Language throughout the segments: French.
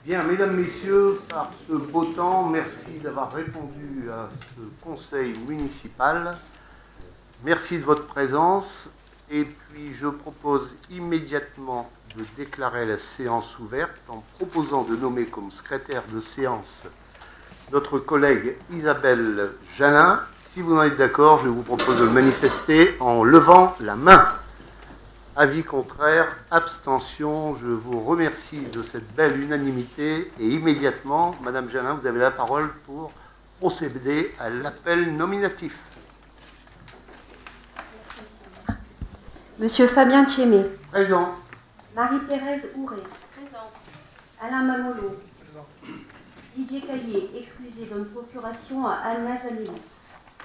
Bien, mesdames, messieurs, par ce beau temps, merci d'avoir répondu à ce conseil municipal. Merci de votre présence. Et puis, je propose immédiatement de déclarer la séance ouverte en proposant de nommer comme secrétaire de séance notre collègue Isabelle Jalin. Si vous en êtes d'accord, je vous propose de le manifester en levant la main. Avis contraire, abstention, je vous remercie de cette belle unanimité et immédiatement, Madame Jalin, vous avez la parole pour procéder à l'appel nominatif. Monsieur Fabien Tchémé. Présent. Marie-Thérèse Houret. Présent. Alain Mamolo. Présent. Didier Caillé, excusé, donne procuration à Anna Zanelli.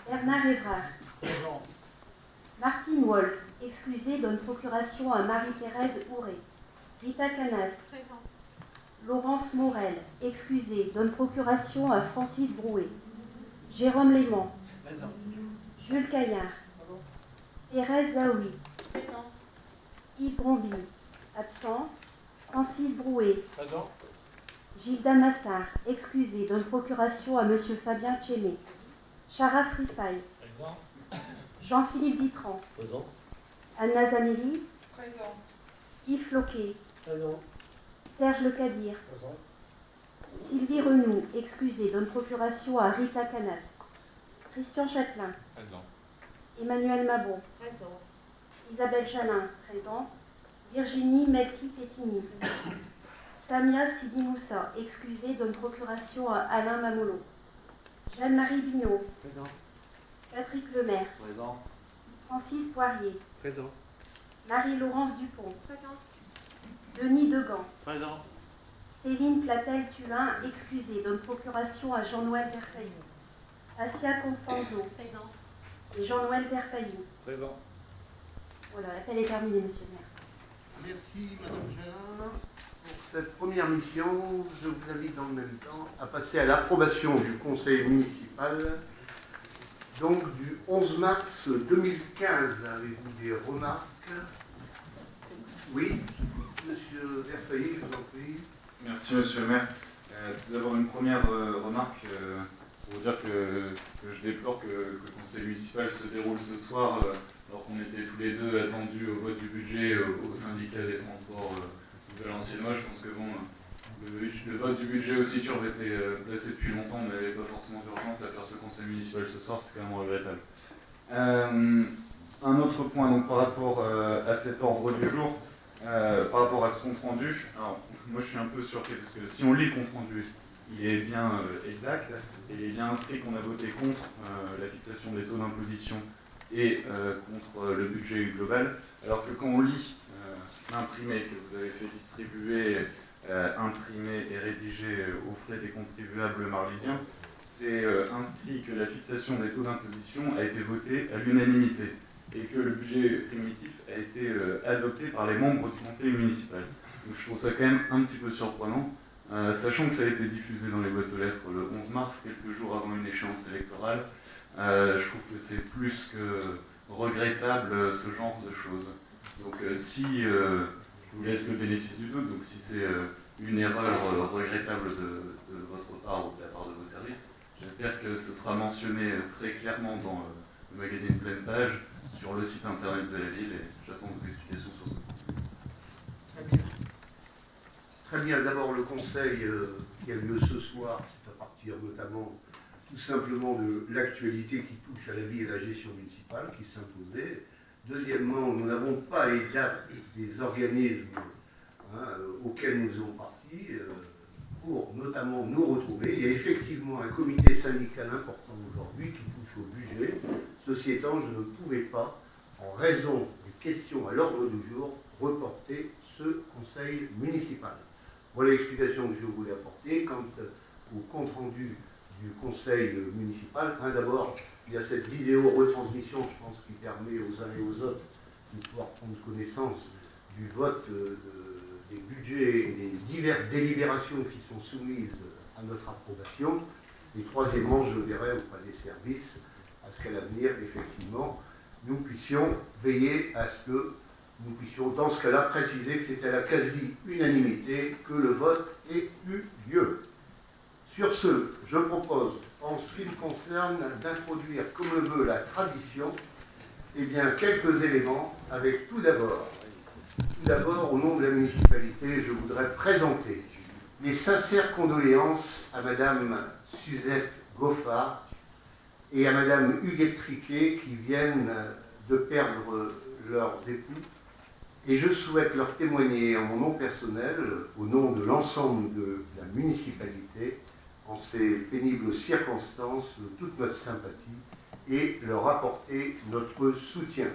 Bernard Évrard. Présent. Martine Wolf, excusé, donne procuration à Marie-Thérèse Houret. Rita Canas. Présent. Laurence Morel, excusé, donne procuration à Francis Brouet. Jérôme Léman. Présent. Jules Caillard. Thérèse Zaoui. Présent. Yves Romby, absent. Francis Brouet. Présent. Gilles Damassard, excusé, donne procuration à Monsieur Fabien Tchémé. Chara Frifaille. Présent. Jean-Philippe Vitran. Présent. Anna Zanelli. Présent. Yves Floquet. Présent. Serge Lecadir. Présent. Sylvie Renou, excusé, donne procuration à Rita Canas. Christian Châtelain. Présent. Emmanuel Mabon. Présent. Isabelle Jalin, présente. Virginie Melki-Tétini. Samia Sidi Moussa, excusé, donne procuration à Alain Mamolo. Jeanne-Marie Binot. Présent. Patrick Lemaire. Présent. Francis Poirier. Présent. Marie-Laurence Dupont. Présent. Denis Degan. Présent. Céline Platel-Tulin, excusée, donne procuration à Jean-Noël Verfailly. Assia Constanzo Présent. et Jean-Noël Verfailly. Présent. Voilà, l'appel est terminé, monsieur le maire. Merci, Madame Jalin. Pour cette première mission, je vous invite dans le même temps à passer à l'approbation du conseil municipal, donc du 11 mars 2015. Avez-vous des remarques? Oui, Monsieur Verfailly, je vous en prie. Merci Monsieur le maire. Tout d'abord une première remarque pour vous dire que je déplore que le conseil municipal se déroule ce soir alors qu'on était tous les deux attendus au vote du budget au syndicat des transports de Valenciennois. Je pense que bon, le vote du budget aussi aurait été placé depuis longtemps, mais il n'y avait pas forcément d'urgence à faire ce conseil municipal ce soir, c'est quand même regrettable. Un autre point donc par rapport à cet ordre du jour. Par rapport à ce compte rendu, alors moi je suis un peu surpris parce que si on lit le compte rendu, il est bien exact et il est bien inscrit qu'on a voté contre la fixation des taux d'imposition et contre le budget global, alors que quand on lit l'imprimé que vous avez fait distribuer, imprimé et rédigé aux frais des contribuables marlysiens, c'est inscrit que la fixation des taux d'imposition a été votée à l'unanimité et que le budget primitif a été adopté par les membres du conseil municipal. Donc je trouve ça quand même un petit peu surprenant, sachant que ça a été diffusé dans les boîtes aux lettres le 11 mars, quelques jours avant une échéance électorale. Je trouve que c'est plus que regrettable ce genre de choses. Donc si, je vous laisse le bénéfice du doute, donc si c'est une erreur regrettable de votre part ou de la part de vos services, j'espère que ce sera mentionné très clairement dans le magazine Pleine Page, sur le site internet de la ville, et j'attends vos explications sur ça. Très bien. Très bien. D'abord, le conseil qui a lieu ce soir, c'est à partir notamment tout simplement de l'actualité qui touche à la vie et la gestion municipale qui s'imposait. Deuxièmement, nous n'avons pas les dates des organismes auxquels nous faisons partie pour notamment nous retrouver. Il y a effectivement un comité syndical important aujourd'hui qui touche au budget. Ceci étant, je ne pouvais pas, en raison des questions à l'ordre du jour, reporter ce conseil municipal. Voilà l'explication que je voulais apporter. Quant au compte-rendu du conseil municipal, d'abord, il y a cette vidéo retransmission, je pense, qui permet aux uns et aux autres de pouvoir prendre connaissance du vote des budgets et des diverses délibérations qui sont soumises à notre approbation. Et troisièmement, je verrai auprès des services à ce qu'à l'avenir, effectivement, nous puissions veiller à ce que nous puissions dans ce cas-là préciser que c'est à la quasi-unanimité que le vote ait eu lieu. Sur ce, je propose, en ce qui me concerne, d'introduire, comme le veut la tradition, eh bien, quelques éléments, avec tout d'abord, au nom de la municipalité, je voudrais présenter mes sincères condoléances à Madame Suzette Goffard et à Madame Huguette Triquet qui viennent de perdre leurs époux. Et je souhaite leur témoigner en mon nom personnel, au nom de l'ensemble de la municipalité, en ces pénibles circonstances, toute notre sympathie et leur apporter notre soutien.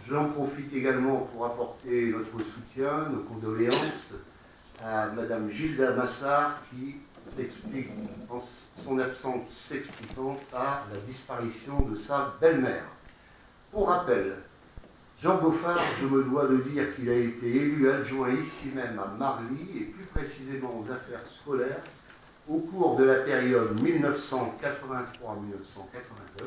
J'en profite également pour apporter notre soutien, nos condoléances à Madame Gilda Massard qui s'explique, en son absence s'expliquant par la disparition de sa belle-mère. Pour rappel, Jean Goffard, je me dois de dire qu'il a été élu adjoint ici même à Marly, et plus précisément aux affaires scolaires, au cours de la période 1983-1989,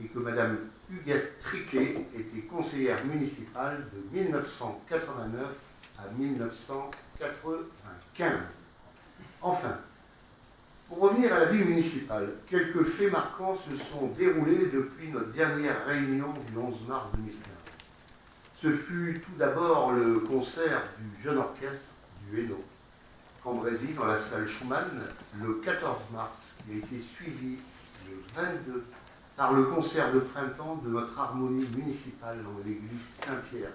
et que Madame Huguette Triquet était conseillère municipale de 1989 à 1995. Enfin, pour revenir à la vie municipale, quelques faits marquants se sont déroulés depuis notre dernière réunion du 11 mars 2015. Ce fut tout d'abord le concert du jeune orchestre du Hainaut, Cambrésis, dans la salle Schumann, le 14 mars, qui a été suivi le 22 par le concert de printemps de notre harmonie municipale dans l'église Saint-Pierre,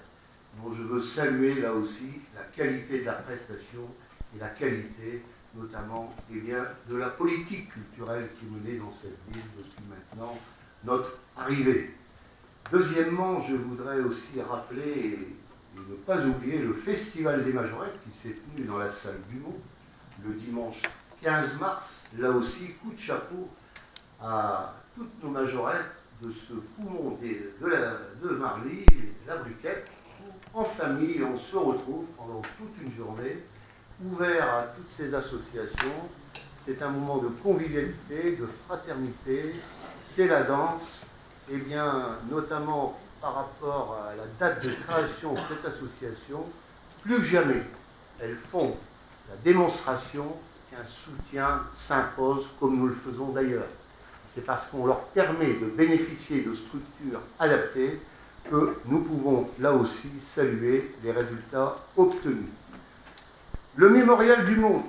dont je veux saluer là aussi la qualité de la prestation et la qualité notamment de la politique culturelle qui est menée dans cette ville depuis maintenant notre arrivée. Deuxièmement, je voudrais aussi rappeler et ne pas oublier le Festival des Majorettes qui s'est tenu dans la salle du Mont le dimanche 15 mars. Là aussi, coup de chapeau à toutes nos majorettes de ce poumon de Marly, la Briquette, où en famille on se retrouve pendant toute une journée, ouvert à toutes ces associations. C'est un moment de convivialité, de fraternité, c'est la danse, et bien notamment par rapport à la date de création de cette association, plus que jamais, elles font la démonstration qu'un soutien s'impose comme nous le faisons d'ailleurs. C'est parce qu'on leur permet de bénéficier de structures adaptées que nous pouvons là aussi saluer les résultats obtenus. Le mémorial du Mont,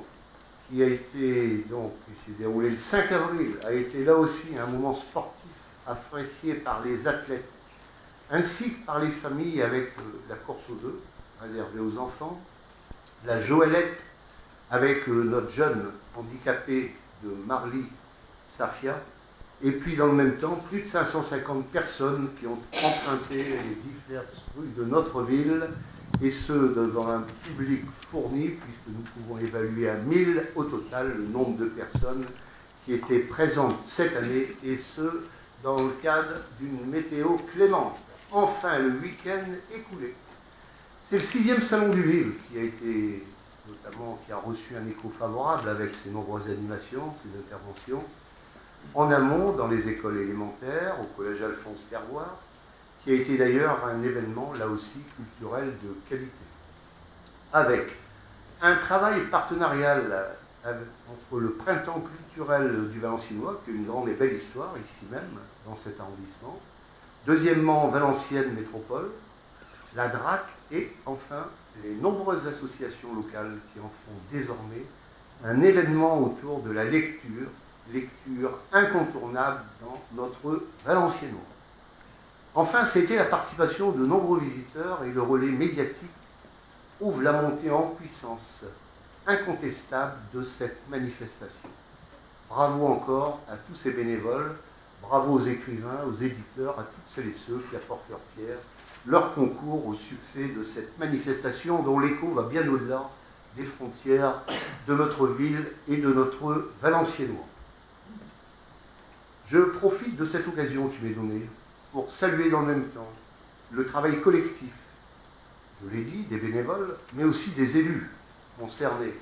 qui a été donc, qui s'est déroulé le 5 avril, a été là aussi un moment sportif apprécié par les athlètes, ainsi que par les familles avec la course aux œufs, réservée aux enfants, la Joëlette avec notre jeune handicapé de Marly, Safia, et puis dans le même temps, plus de 550 personnes qui ont emprunté les diverses rues de notre ville, et ce, devant un public fourni, puisque nous pouvons évaluer à 1000 au total le nombre de personnes qui étaient présentes cette année, et ce, dans le cadre d'une météo clémente. Enfin, le week-end écoulé. C'est le 6e salon du livre qui a été, notamment, qui a reçu un écho favorable avec ses nombreuses animations, ses interventions, en amont, dans les écoles élémentaires, au collège Alphonse Terroir, qui a été d'ailleurs un événement, là aussi, culturel de qualité. Avec un travail partenarial entre le printemps culturel du Valenciennois, qui est une grande et belle histoire, ici même, dans cet arrondissement. Deuxièmement, Valenciennes Métropole, la DRAC, et enfin, les nombreuses associations locales qui en font désormais un événement autour de la lecture incontournable dans notre Valenciennois. Enfin, c'était la participation de nombreux visiteurs et le relais médiatique prouve la montée en puissance incontestable de cette manifestation. Bravo encore à tous ces bénévoles, bravo aux écrivains, aux éditeurs, à toutes celles et ceux qui apportent leur pierre, leur concours au succès de cette manifestation dont l'écho va bien au-delà des frontières de notre ville et de notre Valenciennois. Je profite de cette occasion qui m'est donnée pour saluer dans le même temps le travail collectif, je l'ai dit, des bénévoles, mais aussi des élus concernés,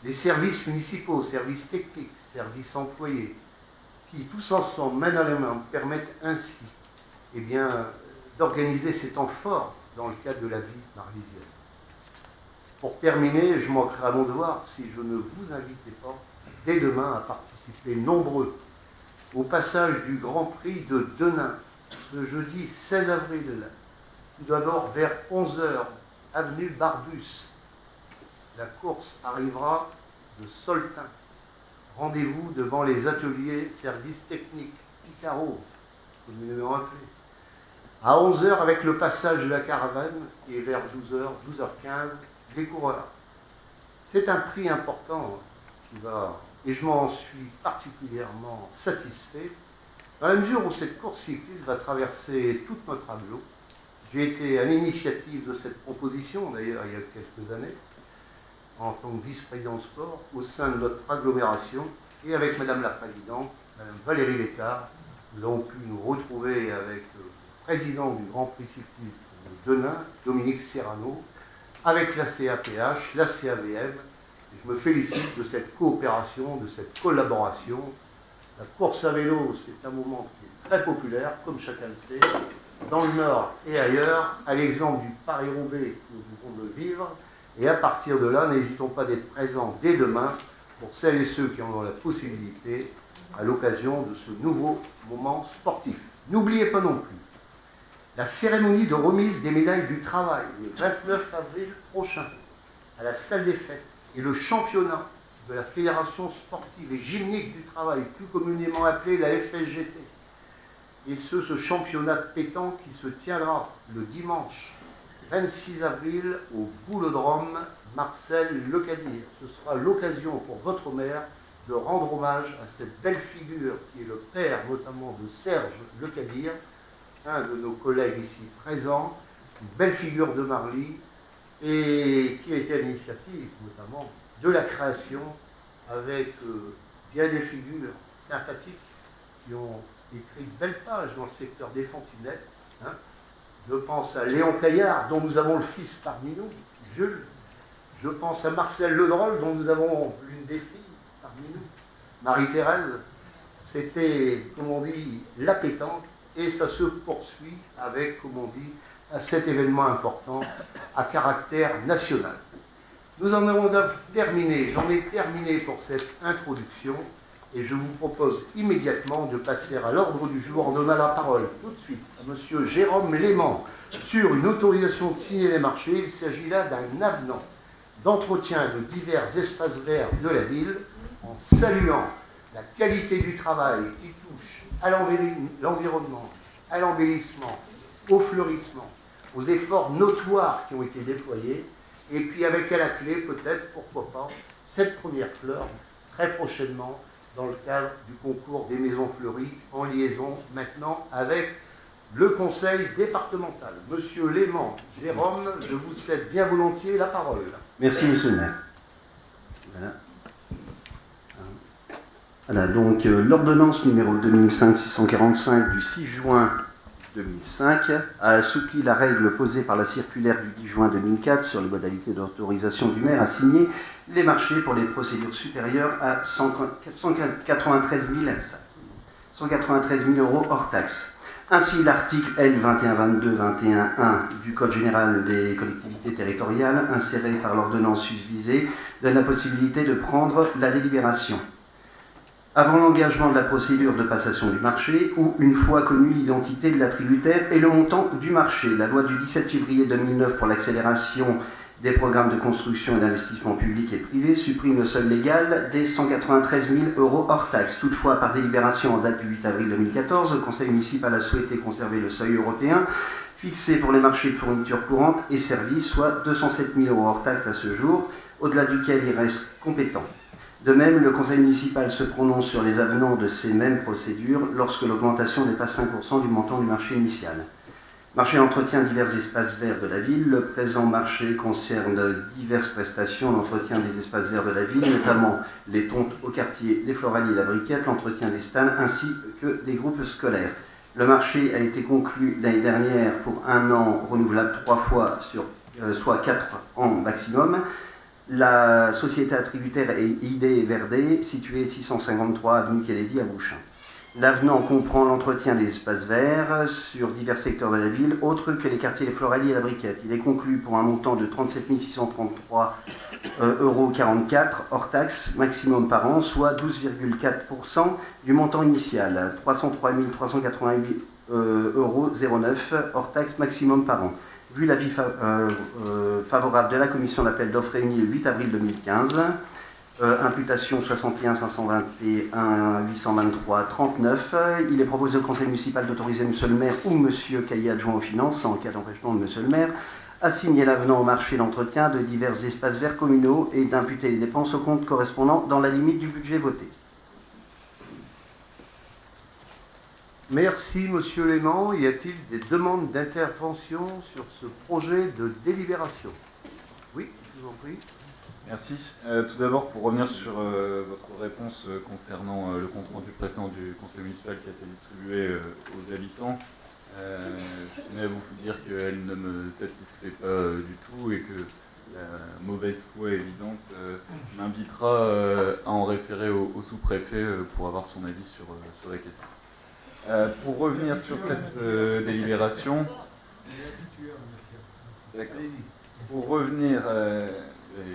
les services municipaux, services techniques, services employés, qui tous ensemble, main dans la main, permettent ainsi d'organiser ces temps forts dans le cadre de la vie marlysienne. Pour terminer, je manquerai à mon devoir si je ne vous invitais pas dès demain à participer nombreux au passage du Grand Prix de Denain, ce jeudi 16 avril, tout d'abord vers 11 h, avenue Barbus. La course arrivera de Soltin. Rendez-vous devant les ateliers services techniques, Picaro, communément appelé. À 11 h avec le passage de la caravane, et vers 12 h, 12h15, les coureurs. C'est un prix important qui va, et je m'en suis particulièrement satisfait, dans la mesure où cette course cycliste va traverser toute notre agglo. J'ai été à l'initiative de cette proposition, d'ailleurs, il y a quelques années, en tant que vice-président sport, au sein de notre agglomération, et avec Madame la Présidente, Madame Valérie Lécard, nous avons pu nous retrouver avec le président du Grand Prix cycliste de Denain, Dominique Serrano, avec la CAPH, la CAVM. Je me félicite de cette coopération, de cette collaboration. La course à vélo, c'est un moment qui est très populaire, comme chacun le sait, dans le Nord et ailleurs, à l'exemple du Paris-Roubaix que nous venons de vivre. Et à partir de là, n'hésitons pas d'être présents dès demain pour celles et ceux qui en ont la possibilité à l'occasion de ce nouveau moment sportif. N'oubliez pas non plus la cérémonie de remise des médailles du travail le 29 avril prochain à la salle des fêtes et le championnat de la Fédération sportive et gymnique du travail, plus communément appelée la FSGT. Et ce championnat de pétanque qui se tiendra le dimanche 26 avril au Boulodrome Marcel Lecadire. Ce sera l'occasion pour votre maire de rendre hommage à cette belle figure qui est le père notamment de Serge Lecadire, un de nos collègues ici présents, une belle figure de Marly, et qui a été à l'initiative notamment de la création avec bien des figures sympathiques qui ont écrit de belles pages dans le secteur des Fontinettes. Hein. Je pense à Léon Caillard, dont nous avons le fils parmi nous, Jules. Je pense à Marcel Ledroll, dont nous avons l'une des filles parmi nous, Marie-Thérèse. C'était, comme on dit, la pétanque, et ça se poursuit avec, comme on dit, cet événement important à caractère national. Nous en avons terminé, j'en ai terminé pour cette introduction, et je vous propose immédiatement de passer à l'ordre du jour en donnant la parole tout de suite à M. Jérôme Léman sur une autorisation de signer les marchés. Il s'agit là d'un avenant d'entretien de divers espaces verts de la ville, en saluant la qualité du travail qui touche à l'environnement, à l'embellissement, au fleurissement, aux efforts notoires qui ont été déployés, et puis avec à la clé, peut-être, pourquoi pas, cette première fleur, très prochainement, dans le cadre du concours des maisons fleuries, en liaison maintenant avec le conseil départemental. Monsieur Léman, Jérôme, je vous cède bien volontiers la parole. Merci, monsieur le maire. Voilà. Voilà, donc l'ordonnance numéro 2005-645 du 6 juin 2005 a assoupli la règle posée par la circulaire du 10 juin 2004 sur les modalités d'autorisation du maire à signer les marchés pour les procédures supérieures à 193 000 euros hors taxes. Ainsi, l'article L. 2122-21-1 du Code général des collectivités territoriales, inséré par l'ordonnance susvisée, donne la possibilité de prendre la délibération avant l'engagement de la procédure de passation du marché ou une fois connue l'identité de l'attributaire et le montant du marché. La loi du 17 février 2009 pour l'accélération des programmes de construction et d'investissement public et privé supprime le seuil légal des 193 000 euros hors taxes. Toutefois, par délibération en date du 8 avril 2014, le Conseil municipal a souhaité conserver le seuil européen fixé pour les marchés de fournitures courantes et services, soit 207 000 euros hors taxes à ce jour, au-delà duquel il reste compétent. De même, le Conseil municipal se prononce sur les avenants de ces mêmes procédures lorsque l'augmentation dépasse 5% du montant du marché initial. Marché d'entretien divers espaces verts de la ville. Le présent marché concerne diverses prestations d'entretien des espaces verts de la ville, notamment les tontes au quartier, les floraliers et la briquette, l'entretien des stands ainsi que des groupes scolaires. Le marché a été conclu l'année dernière pour 1 an, renouvelable 3 fois, soit 4 ans maximum. La société attributaire est ID Verdé, située 653 avenue Kennedy à Bouchain. L'avenant comprend l'entretien des espaces verts sur divers secteurs de la ville, autres que les quartiers Les Floraliers et la Briquette. Il est conclu pour un montant de 37 633,44 € hors taxe maximum par an, soit 12,4% du montant initial, 303 388,09 € hors taxe maximum par an. Vu l'avis favorable de la commission d'appel d'offres réunie le 8 avril 2015, imputation 61 521 823 39, il est proposé au conseil municipal d'autoriser M. le maire ou M. Caillé adjoint aux finances, en cas d'empêchement de M. le maire, à signer l'avenant au marché d'entretien de divers espaces verts communaux et d'imputer les dépenses au compte correspondant dans la limite du budget voté. Merci, Monsieur Léman. Y a-t-il des demandes d'intervention sur ce projet de délibération? Oui, je vous en prie. Merci. Tout d'abord, pour revenir sur votre réponse concernant le compte-rendu précédent du conseil municipal qui a été distribué aux habitants, je tenais à vous dire qu'elle ne me satisfait pas du tout et que la mauvaise foi évidente m'invitera à en référer au sous-préfet pour avoir son avis sur la question. Pour revenir sur cette délibération, pour revenir,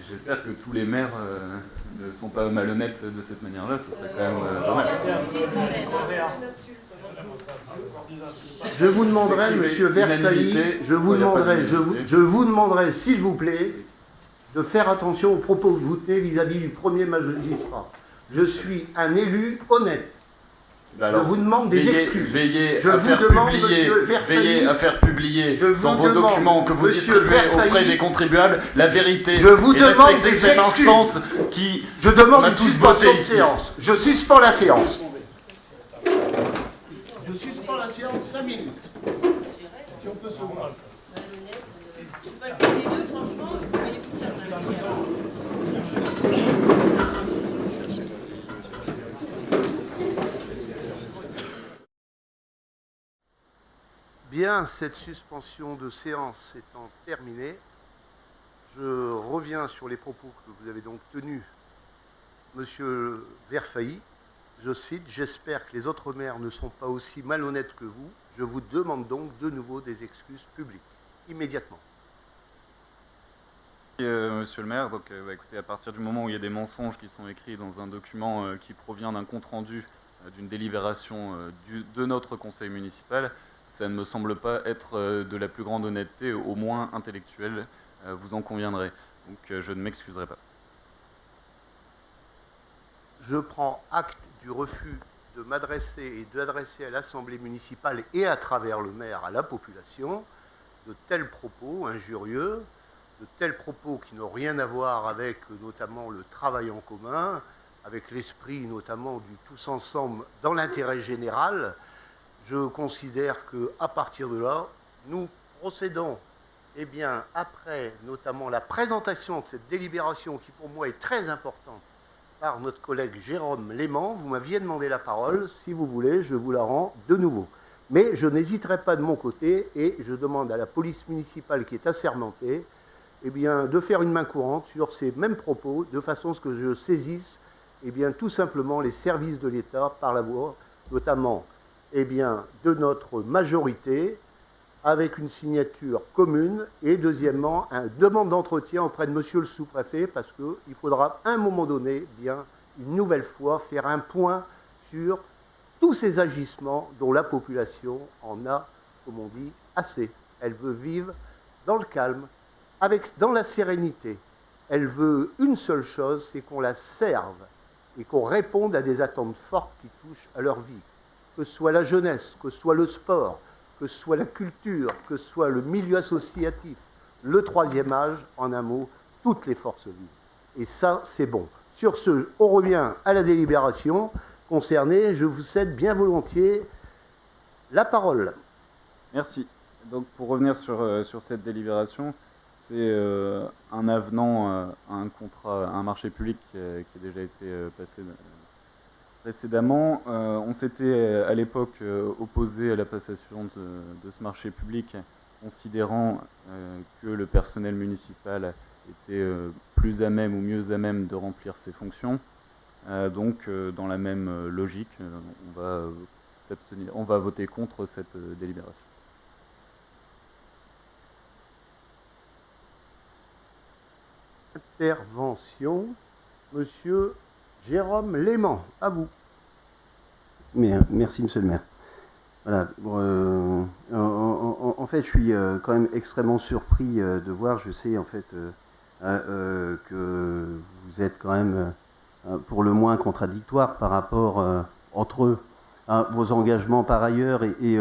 j'espère que tous les maires ne sont pas malhonnêtes de cette manière-là, ce serait quand même dommage. Je vous demanderai, Monsieur Versailles, je vous demanderai, s'il vous plaît, de faire attention aux propos que vous tenez vis-à-vis du premier magistrat. Je suis un élu honnête. Alors, je vous demande des excuses. Veillez je à vous faire demande, publier, Monsieur Versailles, à faire publier dans vos demande, documents que vous Monsieur distribuez Versailles, auprès des contribuables la vérité. Je vous et demande des cette excuses. instance qui je demande une tous suspension de ici. séance. Je suspends la séance. Je suspends la séance 5 minutes. Si on peut se voir. Bien, cette suspension de séance étant terminée, je reviens sur les propos que vous avez donc tenus, Monsieur Verfailly. Je cite, « J'espère que les autres maires ne sont pas aussi malhonnêtes que vous. Je vous demande donc de nouveau des excuses publiques, immédiatement. » Monsieur le maire, donc, écoutez, à partir du moment où il y a des mensonges qui sont écrits dans un document qui provient d'un compte-rendu d'une délibération de notre conseil municipal, ça ne me semble pas être de la plus grande honnêteté, au moins intellectuelle, vous en conviendrez. Donc je ne m'excuserai pas. Je prends acte du refus de m'adresser et d'adresser à l'Assemblée municipale et à travers le maire à la population de tels propos injurieux, de tels propos qui n'ont rien à voir avec notamment le travail en commun, avec l'esprit notamment du tous ensemble dans l'intérêt général. Je considère qu'à partir de là, nous procédons, eh bien, après notamment la présentation de cette délibération qui pour moi est très importante par notre collègue Jérôme Léman. Vous m'aviez demandé la parole, si vous voulez, je vous la rends de nouveau. Mais je n'hésiterai pas de mon côté et je demande à la police municipale qui est assermentée, eh bien, de faire une main courante sur ces mêmes propos, de façon à ce que je saisisse, eh bien, tout simplement les services de l'État par la voie, notamment, eh bien, de notre majorité, avec une signature commune, et deuxièmement, une demande d'entretien auprès de monsieur le sous-préfet, parce qu'il faudra, à un moment donné, bien, une nouvelle fois, faire un point sur tous ces agissements dont la population en a, comme on dit, assez. Elle veut vivre dans le calme, dans la sérénité. Elle veut une seule chose, c'est qu'on la serve et qu'on réponde à des attentes fortes qui touchent à leur vie. Que ce soit la jeunesse, que ce soit le sport, que ce soit la culture, que ce soit le milieu associatif, le troisième âge, en un mot, toutes les forces vives. Et ça, c'est bon. Sur ce, on revient à la délibération concernée. Je vous cède bien volontiers la parole. Merci. Donc pour revenir sur cette délibération, c'est un avenant à un contrat, à un marché public qui a déjà été passé précédemment. On s'était à l'époque opposé à la passation de ce marché public, considérant que le personnel municipal était plus à même ou mieux à même de remplir ses fonctions. Donc, dans la même logique, on va voter contre cette délibération. Intervention, Monsieur Jérôme Léman, à vous. Merci, Monsieur le maire. Voilà. En fait, je suis quand même extrêmement surpris de voir, je sais en fait que vous êtes quand même pour le moins contradictoire par rapport entre eux, vos engagements par ailleurs et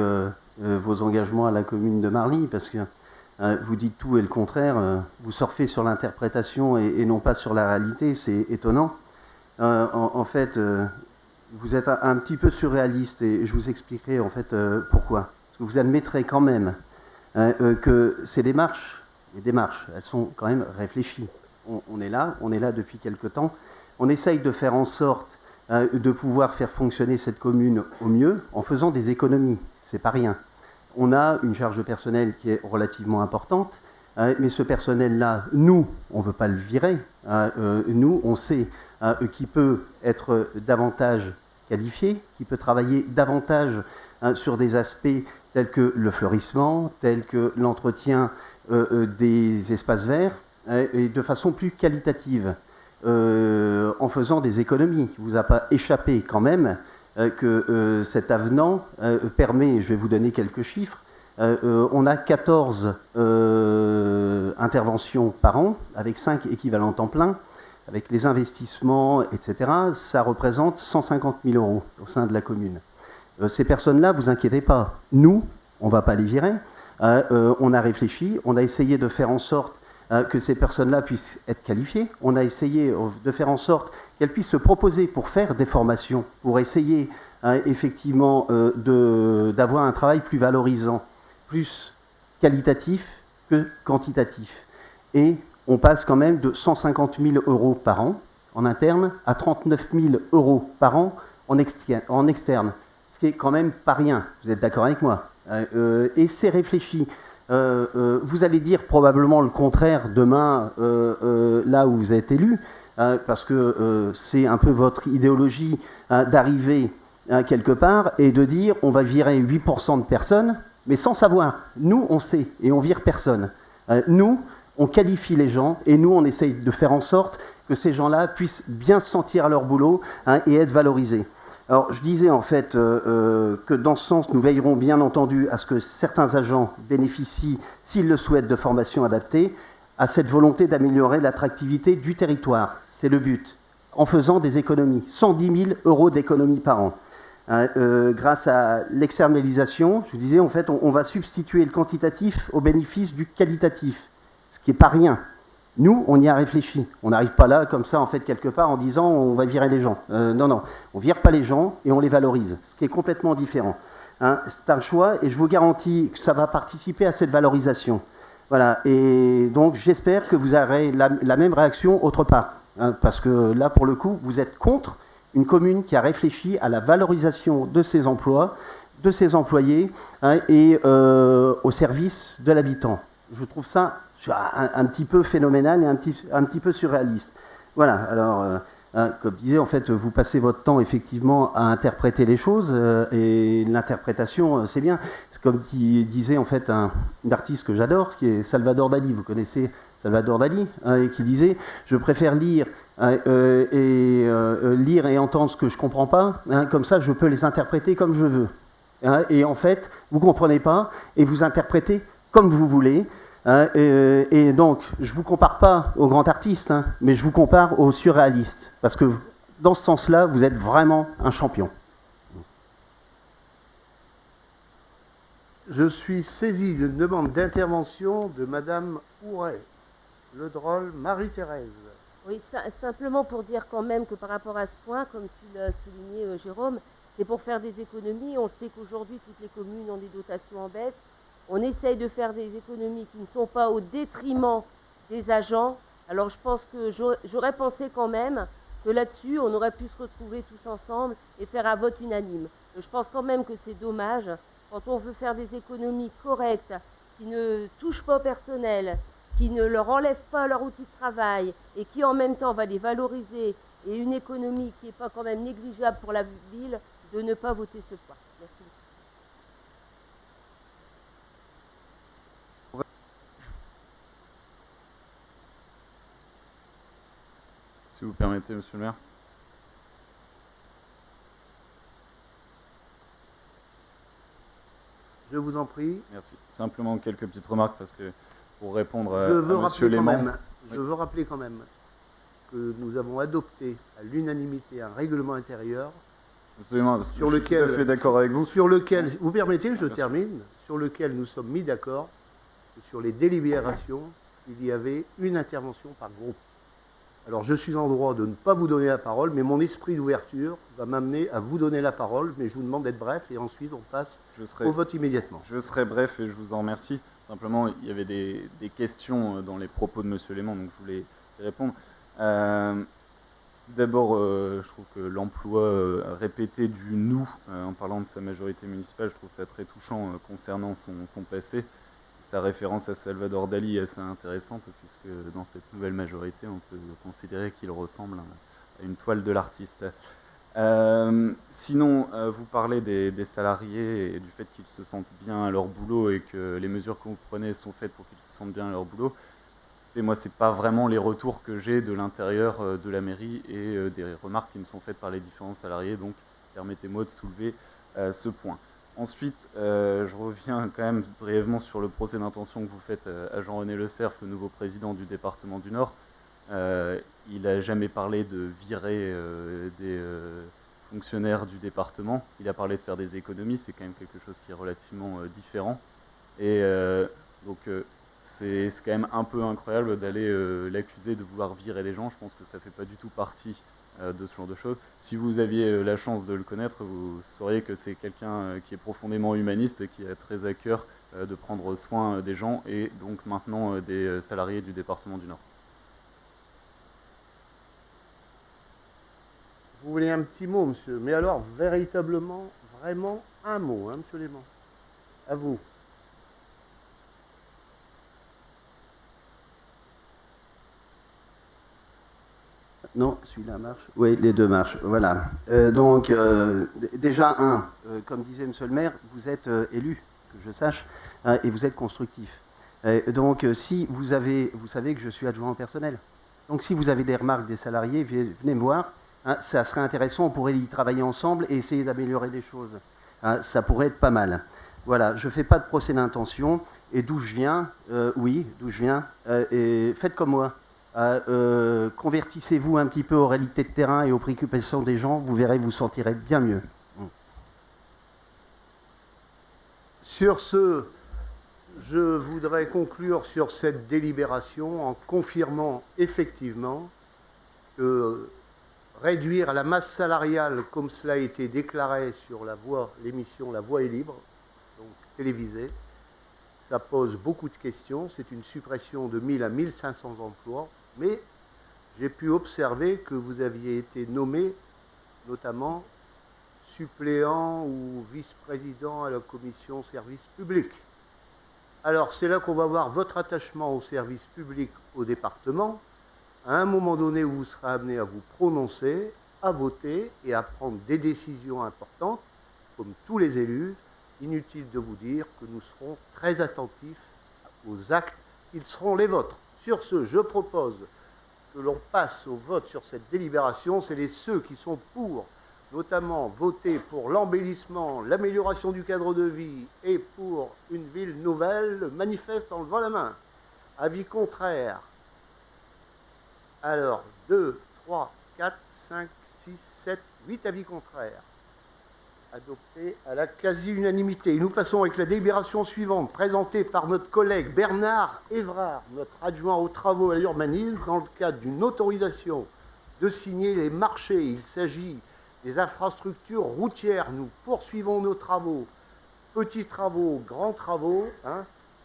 vos engagements à la commune de Marly, parce que vous dites tout et le contraire, vous surfez sur l'interprétation et non pas sur la réalité, c'est étonnant. En fait, vous êtes un petit peu surréaliste et je vous expliquerai en fait pourquoi. Parce que vous admettrez quand même que ces démarches, les démarches, elles sont quand même réfléchies. On est là depuis quelque temps. On essaye de faire en sorte de pouvoir faire fonctionner cette commune au mieux en faisant des économies. C'est pas rien. On a une charge de personnel qui est relativement importante, mais ce personnel-là, nous, on ne veut pas le virer. Nous, on sait qui peut être davantage qualifié, qui peut travailler davantage sur des aspects tels que le fleurissement, tels que l'entretien des espaces verts, et de façon plus qualitative, en faisant des économies. Il ne vous a pas échappé quand même que cet avenant permet, je vais vous donner quelques chiffres, on a 14 interventions par an, avec 5 équivalents temps plein, avec les investissements, etc. Ça représente 150 000 € au sein de la commune. Ces personnes-là, vous inquiétez pas, nous, on ne va pas les virer. On a réfléchi, on a essayé de faire en sorte que ces personnes-là puissent être qualifiées. On a essayé de faire en sorte qu'elles puissent se proposer pour faire des formations, pour essayer effectivement d'avoir un travail plus valorisant, plus qualitatif que quantitatif. Et on passe quand même de 150 000 € par an en interne à 39 000 € par an en externe, ce qui est quand même pas rien. Vous êtes d'accord avec moi? Et c'est réfléchi. Vous allez dire probablement le contraire demain, là où vous êtes élu, parce que c'est un peu votre idéologie d'arriver quelque part et de dire on va virer 8% de personnes, mais sans savoir. Nous, on sait et on vire personne. Nous, on qualifie les gens et nous, on essaye de faire en sorte que ces gens-là puissent bien se sentir à leur boulot et être valorisés. Alors, je disais en fait que dans ce sens, nous veillerons bien entendu à ce que certains agents bénéficient, s'ils le souhaitent, de formations adaptées, à cette volonté d'améliorer l'attractivité du territoire. C'est le but, en faisant des économies, 110 000 € d'économies par an. Grâce à l'externalisation, je vous disais, en fait, on va substituer le quantitatif au bénéfice du qualitatif, ce qui n'est pas rien. Nous, on y a réfléchi. On n'arrive pas là, comme ça, en fait, quelque part, en disant on va virer les gens. Non, on ne vire pas les gens et on les valorise, ce qui est complètement différent. C'est un choix et je vous garantis que ça va participer à cette valorisation. Voilà, et donc j'espère que vous aurez la même réaction autre part. Parce que là, pour le coup, vous êtes contre une commune qui a réfléchi à la valorisation de ses emplois, de ses employés et au service de l'habitant. Je trouve ça un petit peu phénoménal et un petit peu surréaliste. Voilà, alors, comme je disais, en fait, vous passez votre temps effectivement à interpréter les choses et l'interprétation, c'est bien. C'est comme disait en fait un artiste que j'adore, qui est Salvador Dali. Vous connaissez Salvador Dali, et qui disait « Je préfère lire et entendre ce que je ne comprends pas, comme ça je peux les interpréter comme je veux. » Et en fait, vous ne comprenez pas et vous interprétez comme vous voulez. Et donc, je ne vous compare pas aux grands artistes, mais je vous compare aux surréalistes. Parce que dans ce sens-là, vous êtes vraiment un champion. Je suis saisi d'une demande d'intervention de Madame Ouret, le drôle Marie-Thérèse. Oui, simplement pour dire quand même que par rapport à ce point, comme tu l'as souligné Jérôme, c'est pour faire des économies. On sait qu'aujourd'hui, toutes les communes ont des dotations en baisse. On essaye de faire des économies qui ne sont pas au détriment des agents. Alors je pense que j'aurais pensé quand même que là-dessus, on aurait pu se retrouver tous ensemble et faire un vote unanime. Je pense quand même que c'est dommage, quand on veut faire des économies correctes, qui ne touchent pas au personnel, qui ne leur enlèvent pas leur outil de travail et qui en même temps va les valoriser et une économie qui n'est pas quand même négligeable pour la ville, de ne pas voter ce point. Merci. Si vous permettez, monsieur le maire. Je vous en prie. Merci. Simplement quelques petites remarques parce que pour répondre à Je veux monsieur rappeler quand Léman. même, je veux rappeler quand même que nous avons adopté à l'unanimité un règlement intérieur Absolument, parce que sur je suis tout à fait d'accord avec vous. sur lequel, vous permettez que je Bien sûr. termine, sur lequel nous sommes mis d'accord que sur les délibérations, il y avait une intervention par groupe. Alors je suis en droit de ne pas vous donner la parole, mais mon esprit d'ouverture va m'amener à vous donner la parole, mais je vous demande d'être bref et ensuite on passe au vote immédiatement. Je serai bref et je vous en remercie. Simplement, il y avait des questions dans les propos de monsieur Léman, donc je voulais y répondre. D'abord, je trouve que l'emploi répété du « nous » en parlant de sa majorité municipale, je trouve ça très touchant concernant son passé. Sa référence à Salvador Dali est assez intéressante, puisque dans cette nouvelle majorité, on peut considérer qu'il ressemble à une toile de l'artiste. Sinon, vous parlez des salariés et du fait qu'ils se sentent bien à leur boulot et que les mesures que vous prenez sont faites pour qu'ils se sentent bien à leur boulot. Et moi, c'est pas vraiment les retours que j'ai de l'intérieur de la mairie et des remarques qui me sont faites par les différents salariés. Donc, permettez-moi de soulever ce point. Ensuite, je reviens quand même brièvement sur le procès d'intention que vous faites à Jean-René Le Cerf, le nouveau président du département du Nord. Il n'a jamais parlé de virer des fonctionnaires du département. Il a parlé de faire des économies. C'est quand même quelque chose qui est relativement différent. Et donc, c'est quand même un peu incroyable d'aller l'accuser de vouloir virer les gens. Je pense que ça ne fait pas du tout partie de ce genre de choses. Si vous aviez la chance de le connaître, vous sauriez que c'est quelqu'un qui est profondément humaniste et qui a très à cœur de prendre soin des gens et donc maintenant des salariés du département du Nord. Vous voulez un petit mot, monsieur? Mais alors, véritablement, vraiment un mot, hein, monsieur Léman. À vous. Non, celui-là marche. Oui, les deux marchent. Voilà. Déjà, comme disait monsieur le maire, vous êtes élu, que je sache, et vous êtes constructif. Si vous savez que je suis adjoint au personnel. Donc, si vous avez des remarques des salariés, venez me voir. Ça serait intéressant, on pourrait y travailler ensemble et essayer d'améliorer les choses. Ça pourrait être pas mal. Voilà, je ne fais pas de procès d'intention. Et d'où je viens, et faites comme moi. Convertissez-vous un petit peu aux réalités de terrain et aux préoccupations des gens, vous verrez, vous sentirez bien mieux. Sur ce, je voudrais conclure sur cette délibération en confirmant effectivement que réduire la masse salariale comme cela a été déclaré sur l'émission La Voix est libre, donc télévisée, ça pose beaucoup de questions. C'est une suppression de 1000 à 1500 emplois, mais j'ai pu observer que vous aviez été nommé notamment suppléant ou vice-président à la commission service public. Alors c'est là qu'on va voir votre attachement au service public au département, à un moment donné où vous serez amené à vous prononcer, à voter et à prendre des décisions importantes, comme tous les élus. Inutile de vous dire que nous serons très attentifs aux actes, ils seront les vôtres. Sur ce, je propose que l'on passe au vote sur cette délibération. C'est ceux qui sont pour, notamment voter pour l'embellissement, l'amélioration du cadre de vie et pour une ville nouvelle, manifestent en levant la main. Avis contraire. Alors, 2, 3, 4, 5, 6, 7, 8 avis contraires. Adopté à la quasi-unanimité. Et nous passons avec la délibération suivante, présentée par notre collègue Bernard Évrard, notre adjoint aux travaux et à l'urbanisme, dans le cadre d'une autorisation de signer les marchés. Il s'agit des infrastructures routières. Nous poursuivons nos travaux, petits travaux, grands travaux,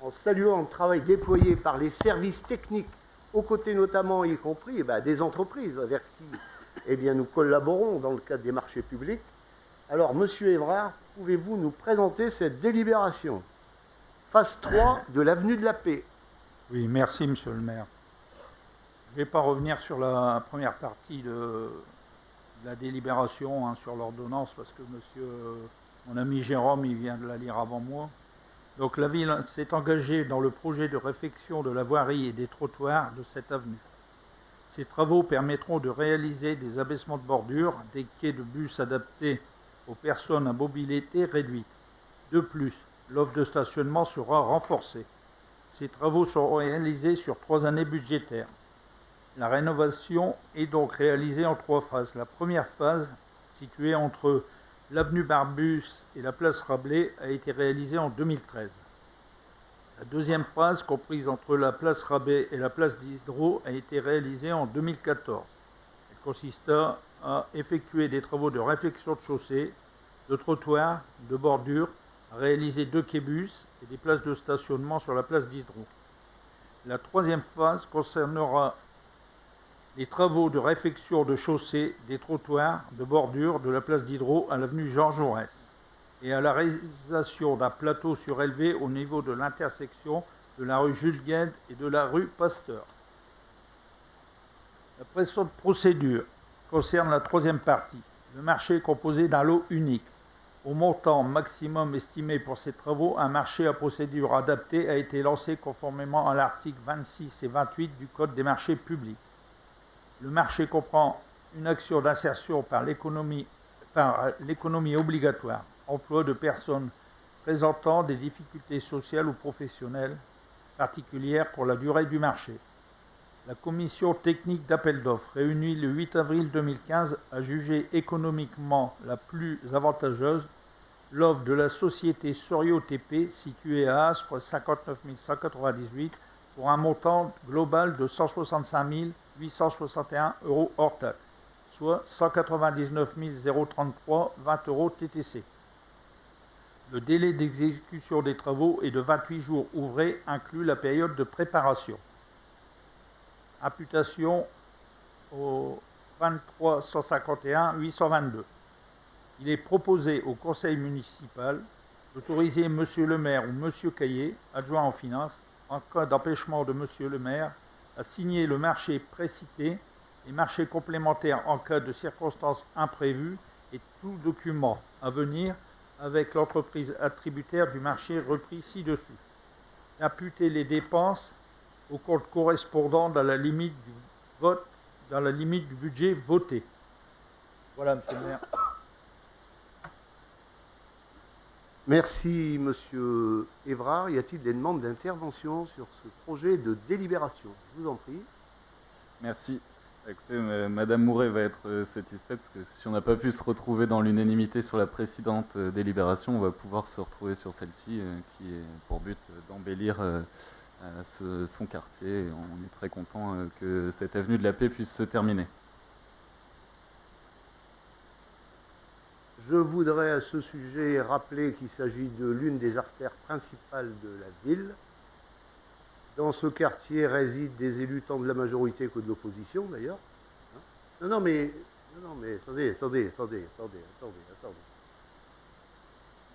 en saluant le travail déployé par les services techniques, aux côtés notamment, y compris des entreprises avec qui nous collaborons dans le cadre des marchés publics. Alors, monsieur Évrard, pouvez-vous nous présenter cette délibération? Phase 3 de l'avenue de la Paix. Oui, merci, monsieur le maire. Je ne vais pas revenir sur la première partie de la délibération, hein, sur l'ordonnance, parce que mon ami Jérôme, il vient de la lire avant moi. Donc la ville s'est engagée dans le projet de réfection de la voirie et des trottoirs de cette avenue. Ces travaux permettront de réaliser des abaissements de bordure, des quais de bus adaptés aux personnes à mobilité réduite. De plus, l'offre de stationnement sera renforcée. Ces travaux seront réalisés sur 3 années budgétaires. La rénovation est donc réalisée en 3 phases. La première phase, située entre l'avenue Barbus et la place Rabelais, a été réalisée en 2013. La deuxième phase, comprise entre la place Rabelais et la place Diderot, a été réalisée en 2014. Elle consista à effectuer des travaux de réfection de chaussée, de trottoirs, de bordures, à réaliser 2 quais-bus et des places de stationnement sur la place Diderot. La troisième phase concernera les travaux de réfection de chaussée, des trottoirs, de bordure de la place Diderot à l'avenue Georges Jaurès et à la réalisation d'un plateau surélevé au niveau de l'intersection de la rue Jules Guesde et de la rue Pasteur. La présente procédure concerne la troisième partie. Le marché est composé d'un lot unique. Au montant maximum estimé pour ces travaux, un marché à procédure adaptée a été lancé conformément à l'article 26 et 28 du Code des marchés publics. Le marché comprend une action d'insertion par l'économie obligatoire, emploi de personnes présentant des difficultés sociales ou professionnelles particulières pour la durée du marché. La commission technique d'appel d'offres, réunie le 8 avril 2015, a jugé économiquement la plus avantageuse l'offre de la société Sorio TP, située à Aspres, 59 198, pour un montant global de 165 861 € hors taxe, soit 199 033 20 € TTC. Le délai d'exécution des travaux est de 28 jours ouvrés, inclus la période de préparation. Imputation au 23 151 822. Il est proposé au conseil municipal d'autoriser M. le maire ou M. Caillé, adjoint en finances, en cas d'empêchement de M. le maire, à signer le marché précité, les marchés complémentaires en cas de circonstances imprévues et tout document à venir avec l'entreprise attributaire du marché repris ci-dessus. Imputer les dépenses au compte correspondant dans la limite du budget voté. Voilà, M. le maire. Merci, Monsieur Évrard. Y a-t-il des demandes d'intervention sur ce projet de délibération? Je vous en prie. Merci. Écoutez, Madame Mouret va être satisfaite, parce que si on n'a pas pu se retrouver dans l'unanimité sur la précédente délibération, on va pouvoir se retrouver sur celle-ci, qui est pour but d'embellir son quartier. Et on est très content que cette avenue de la Paix puisse se terminer. Je voudrais à ce sujet rappeler qu'il s'agit de l'une des artères principales de la ville. Dans ce quartier résident des élus tant de la majorité que de l'opposition, d'ailleurs. Non, mais attendez.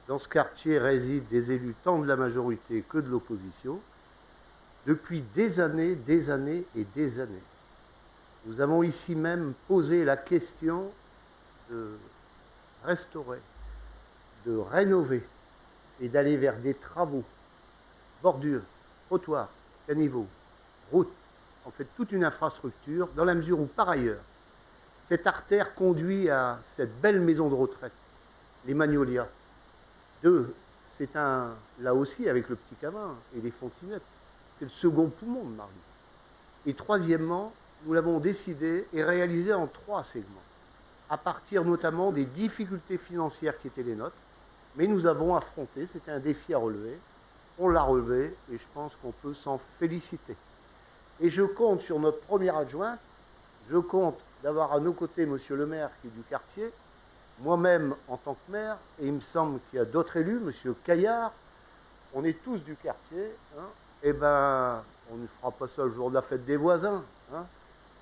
Dans ce quartier résident des élus tant de la majorité que de l'opposition depuis des années. Nous avons ici même posé la question de restaurer, de rénover et d'aller vers des travaux, bordures, trottoirs, caniveaux, routes, en fait toute une infrastructure, dans la mesure où par ailleurs, cette artère conduit à cette belle maison de retraite, les Magnolias. C'est là aussi avec le Petit Camin et les Fontinettes, c'est le second poumon de Marly. Et troisièmement, nous l'avons décidé et réalisé en 3 segments, à partir notamment des difficultés financières qui étaient les nôtres, mais nous avons affronté, c'était un défi à relever, on l'a relevé et je pense qu'on peut s'en féliciter. Et je compte sur notre premier adjoint, je compte d'avoir à nos côtés Monsieur le maire qui est du quartier, moi-même en tant que maire, et il me semble qu'il y a d'autres élus, Monsieur Caillard, on est tous du quartier, hein, et ben on ne fera pas ça le jour de la fête des voisins. Hein.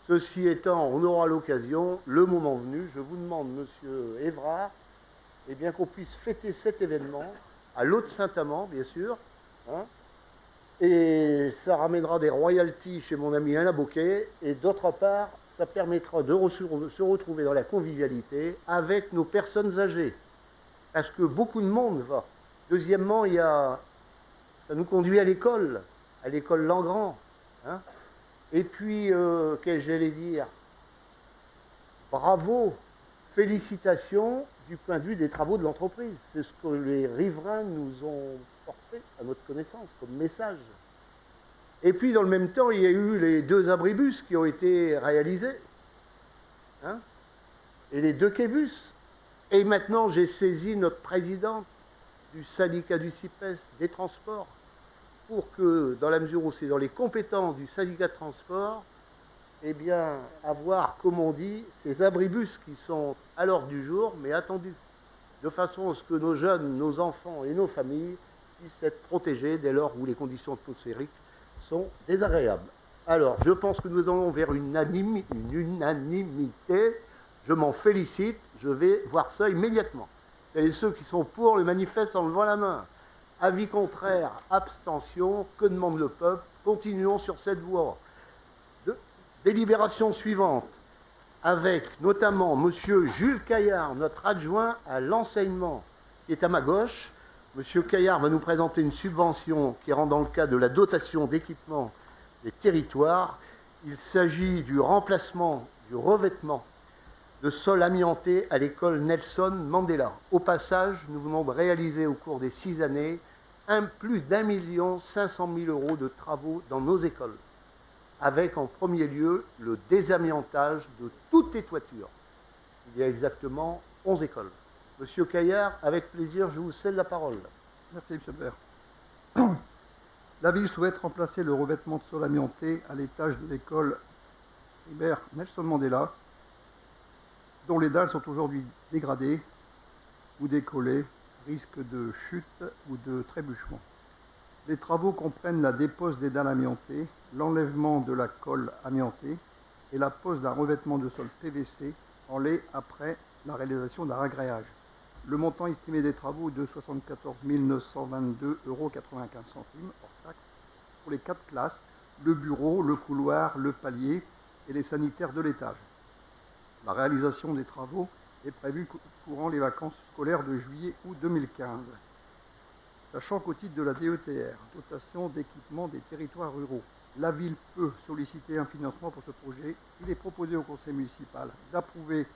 Ceci étant, on aura l'occasion, le moment venu, je vous demande, Monsieur Évrard, eh bien qu'on puisse fêter cet événement à l'Hôte-Saint-Amand, bien sûr, hein, et ça ramènera des royalties chez mon ami Alain Bocquet, et d'autre part, ça permettra de se retrouver dans la convivialité avec nos personnes âgées, parce que beaucoup de monde va. Deuxièmement, ça nous conduit à l'école Langrand. Hein. Et puis, qu'est-ce que j'allais dire? Bravo, félicitations du point de vue des travaux de l'entreprise. C'est ce que les riverains nous ont porté à notre connaissance comme message. Et puis, dans le même temps, il y a eu les 2 abribus qui ont été réalisés. Hein, et les 2 québus. Et maintenant, j'ai saisi notre présidente du syndicat du CIPES des transports pour que, dans la mesure où c'est dans les compétences du syndicat de transport, eh bien, avoir, comme on dit, ces abribus qui sont à l'ordre du jour, mais attendus, de façon à ce que nos jeunes, nos enfants et nos familles puissent être protégés dès lors où les conditions atmosphériques sont désagréables. Alors, je pense que nous allons vers une unanimité. Je m'en félicite. Je vais voir ça immédiatement. Et ceux qui sont pour le manifeste en levant la main. Avis contraire, abstention. Que demande le peuple? Continuons sur cette voie. Délibération suivante, avec notamment M. Jules Caillard, notre adjoint à l'enseignement, qui est à ma gauche. M. Caillard va nous présenter une subvention qui rentre dans le cadre de la dotation d'équipement des territoires. Il s'agit du remplacement, du revêtement de sol amianté à l'école Nelson Mandela. Au passage, nous venons de réaliser au cours des 6 années plus d'1 500 000 € de travaux dans nos écoles, avec en premier lieu le désamiantage de toutes les toitures. Il y a exactement 11 écoles. Monsieur Caillard, avec plaisir, je vous cède la parole. Merci, monsieur le maire. La ville souhaite remplacer le revêtement de sol amianté à l'étage de l'école primaire Nelson Mandela, dont les dalles sont aujourd'hui dégradées ou décollées, risque de chute ou de trébuchement. Les travaux comprennent la dépose des dalles amiantées, l'enlèvement de la colle amiantée et la pose d'un revêtement de sol PVC en lait après la réalisation d'un agréage. Le montant estimé des travaux est de 74 922,95 € hors taxe pour les 4 classes, le bureau, le couloir, le palier et les sanitaires de l'étage. La réalisation des travaux est prévue courant les vacances scolaires de juillet-août 2015. Sachant qu'au titre de la DETR, dotation d'équipement des territoires ruraux, la ville peut solliciter un financement pour ce projet. Il est proposé au conseil municipal d'approuver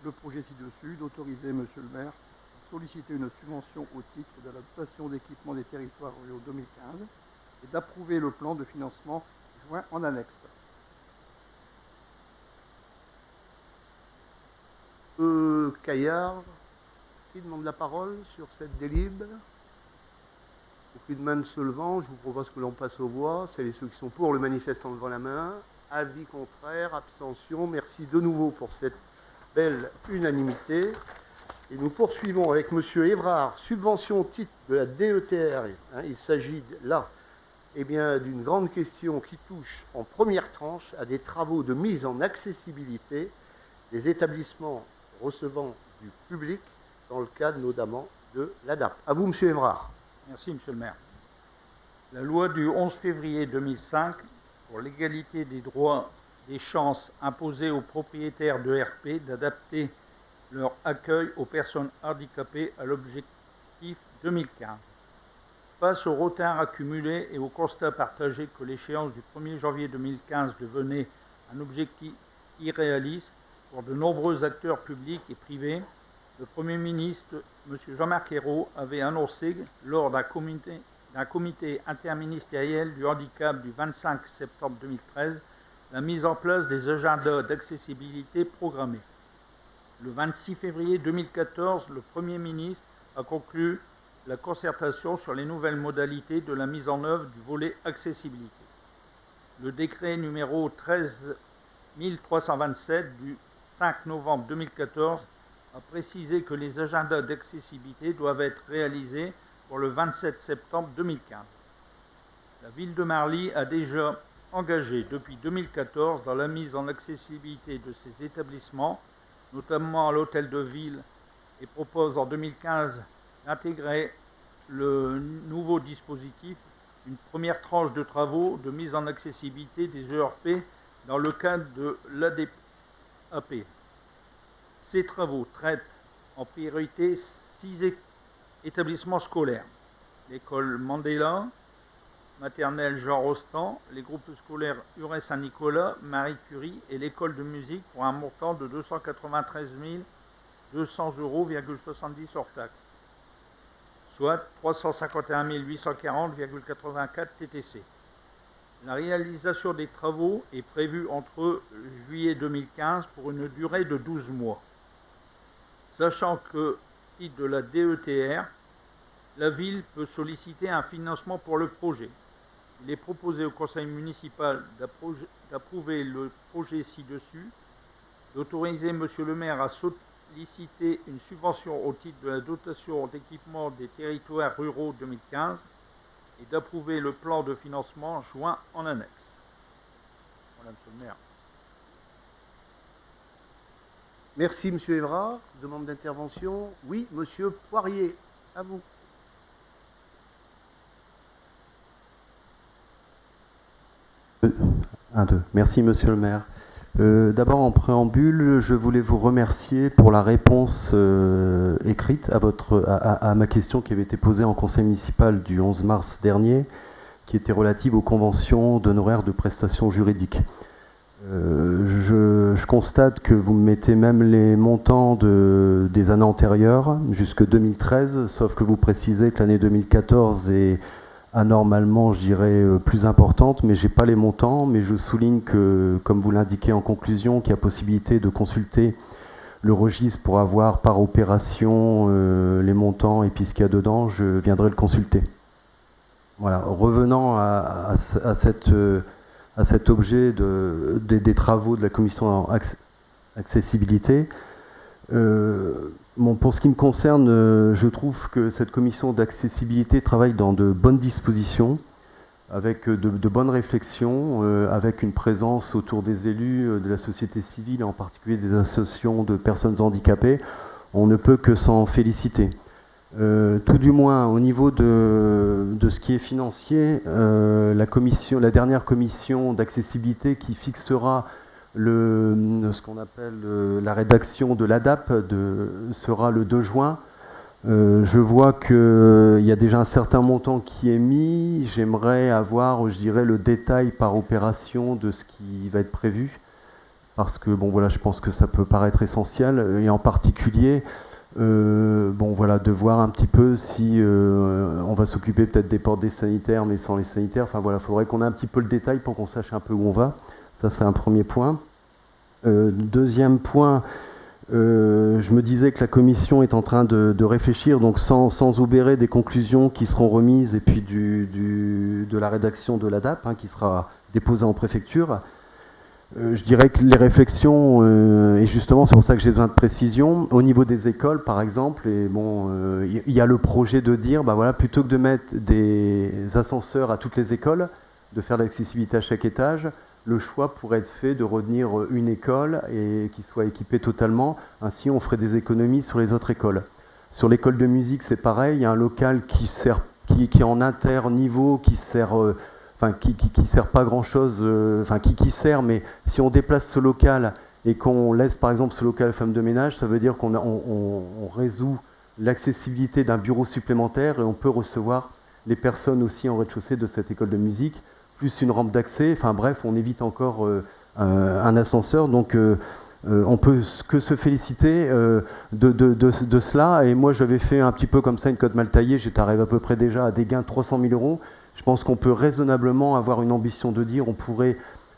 le projet ci-dessus, d'autoriser monsieur le maire à solliciter une subvention au titre de la dotation d'équipement des territoires ruraux 2015 et d'approuver le plan de financement joint en annexe. Caillard, qui demande la parole sur cette délib? Aucune main ne se levant, je vous propose que l'on passe aux voix. Celles et ceux qui sont pour le manifeste en levant la main. Avis contraire, abstention. Merci de nouveau pour cette belle unanimité. Et nous poursuivons avec M. Évrard, subvention au titre de la DETR. Il s'agit là d'une grande question qui touche en première tranche à des travaux de mise en accessibilité des établissements recevant du public dans le cadre notamment de l'ADAP. À vous, M. Évrard. Merci, monsieur le maire. La loi du 11 février 2005 pour l'égalité des droits des chances imposée aux propriétaires de RP d'adapter leur accueil aux personnes handicapées à l'objectif 2015. Face au retard accumulé et au constat partagé que l'échéance du 1er janvier 2015 devenait un objectif irréaliste pour de nombreux acteurs publics et privés, le Premier ministre, M. Jean-Marc Ayrault, avait annoncé lors d'un comité interministériel du handicap du 25 septembre 2013 la mise en place des agendas d'accessibilité programmés. Le 26 février 2014, le Premier ministre a conclu la concertation sur les nouvelles modalités de la mise en œuvre du volet accessibilité. Le décret numéro 13327 du 5 novembre 2014 a précisé que les agendas d'accessibilité doivent être réalisés pour le 27 septembre 2015. La ville de Marly a déjà engagé depuis 2014 dans la mise en accessibilité de ses établissements, notamment à l'hôtel de ville, et propose en 2015 d'intégrer le nouveau dispositif une première tranche de travaux de mise en accessibilité des ERP dans le cadre de l'ADAP. Ces travaux traitent en priorité 6 établissements scolaires. L'école Mandela, maternelle Jean Rostand, les groupes scolaires Huret Saint-Nicolas, Marie Curie et l'école de musique pour un montant de 293 200 €,70 hors taxe, soit 351 840,84 TTC. La réalisation des travaux est prévue entre juillet 2015 pour une durée de 12 mois. Sachant que, titre de la DETR, la ville peut solliciter un financement pour le projet. Il est proposé au conseil municipal d'approuver le projet ci-dessus, d'autoriser M. le maire à solliciter une subvention au titre de la dotation d'équipement des territoires ruraux 2015 et d'approuver le plan de financement joint en annexe. Voilà, M. le maire. Merci, M. Évrard. Demande d'intervention. Oui, M. Poirier, à vous. Merci, Monsieur le maire. D'abord, en préambule, je voulais vous remercier pour la réponse écrite à ma question qui avait été posée en conseil municipal du 11 mars dernier, qui était relative aux conventions d'honoraires de prestations juridiques. Je constate que vous mettez même les montants des années antérieures, jusque 2013, sauf que vous précisez que l'année 2014 est anormalement, je dirais, plus importante, mais je n'ai pas les montants, mais je souligne que, comme vous l'indiquez en conclusion, qu'il y a possibilité de consulter le registre pour avoir par opération les montants et puis ce qu'il y a dedans, je viendrai le consulter. Voilà. Revenant à cet objet des travaux de la commission accessibilité, pour ce qui me concerne, je trouve que cette commission d'accessibilité travaille dans de bonnes dispositions, avec de bonnes réflexions, avec une présence autour des élus, de la société civile, en particulier des associations de personnes handicapées. On ne peut que s'en féliciter. Tout du moins, au niveau de ce qui est financier, la dernière commission d'accessibilité qui fixera ce qu'on appelle la rédaction de l'ADAP sera le 2 juin. Je vois qu'il y a déjà un certain montant qui est mis. J'aimerais avoir, je dirais, le détail par opération de ce qui va être prévu. Parce que, bon, voilà, je pense que ça peut paraître essentiel. Et en particulier, bon, voilà, de voir un petit peu si on va s'occuper peut-être des portes des sanitaires, mais sans les sanitaires. Enfin, voilà, il faudrait qu'on ait un petit peu le détail pour qu'on sache un peu où on va. Ça, c'est un premier point. Deuxième point, je me disais que la commission est en train de réfléchir, donc sans obérer des conclusions qui seront remises et puis de la rédaction de l'ADAP, qui sera déposée en préfecture. Je dirais que les réflexions, et justement c'est pour ça que j'ai besoin de précision, au niveau des écoles par exemple, et bon, il y a le projet de dire, bah voilà, plutôt que de mettre des ascenseurs à toutes les écoles, de faire l'accessibilité à chaque étage, le choix pourrait être fait de retenir une école et qui soit équipée totalement. Ainsi, on ferait des économies sur les autres écoles. Sur l'école de musique, c'est pareil. Il y a un local qui est en inter-niveau, qui sert, qui sert pas grand-chose, qui sert, mais si on déplace ce local et qu'on laisse par exemple ce local femme de ménage, ça veut dire qu'on résout l'accessibilité d'un bureau supplémentaire et on peut recevoir les personnes aussi en rez-de-chaussée de cette école de musique, plus une rampe d'accès, enfin bref, on évite encore un ascenseur, donc on peut que se féliciter de cela, et moi j'avais fait un petit peu comme ça une cote mal taillée, j'étais arrivé à peu près déjà à des gains de 300 000 €, je pense qu'on peut raisonnablement avoir une ambition de dire on pourrait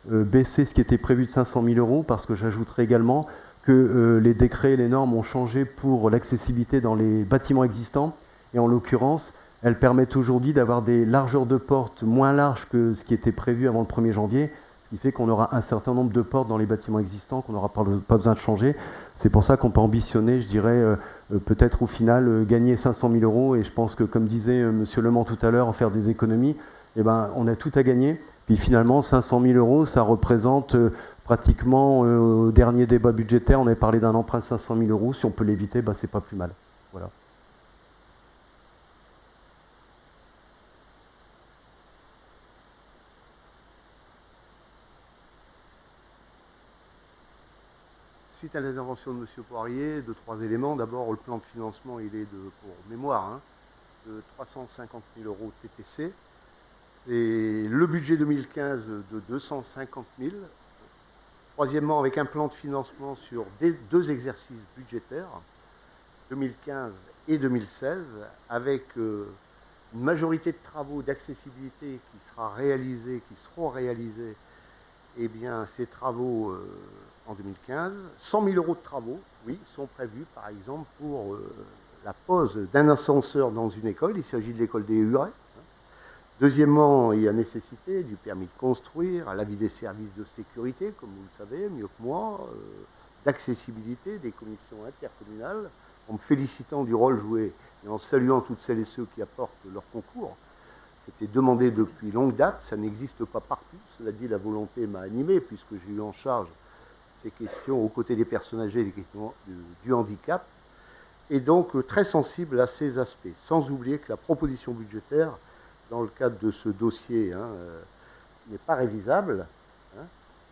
baisser ce qui était prévu de 500 000 €, parce que j'ajouterais également que les décrets et les normes ont changé pour l'accessibilité dans les bâtiments existants, et en l'occurrence, elles permettent aujourd'hui d'avoir des largeurs de portes moins larges que ce qui était prévu avant le 1er janvier, ce qui fait qu'on aura un certain nombre de portes dans les bâtiments existants qu'on n'aura pas besoin de changer. C'est pour ça qu'on peut ambitionner, je dirais, peut-être au final gagner 500 000 €, et je pense que, comme disait M. Le Mans tout à l'heure, en faire des économies, eh ben, on a tout à gagner. Puis finalement, 500 000 €, ça représente pratiquement, au dernier débat budgétaire, on avait parlé d'un emprunt de 500 000 €, si on peut l'éviter, ben, c'est pas plus mal. Voilà. suite à l'intervention de M. Poirier, de 3 éléments. D'abord, le plan de financement, il est pour mémoire, de 350 000 euros TTC. Et le budget 2015 de 250 000. Troisièmement, avec un plan de financement sur 2 exercices budgétaires, 2015 et 2016, avec une majorité de travaux d'accessibilité qui seront réalisés, eh bien, ces travaux en 2015. 100 000 euros de travaux, oui, sont prévus, par exemple, pour la pose d'un ascenseur dans une école. Il s'agit de l'école des Hurets. Deuxièmement, il y a nécessité du permis de construire, l'avis des services de sécurité, comme vous le savez, mieux que moi, d'accessibilité des commissions intercommunales, en me félicitant du rôle joué et en saluant toutes celles et ceux qui apportent leur concours. C'était demandé depuis longue date, ça n'existe pas partout. Cela dit, la volonté m'a animé, puisque j'ai eu en charge ces questions aux côtés des personnes âgées, des questions du handicap, et donc très sensible à ces aspects. Sans oublier que la proposition budgétaire, dans le cadre de ce dossier, n'est pas révisable,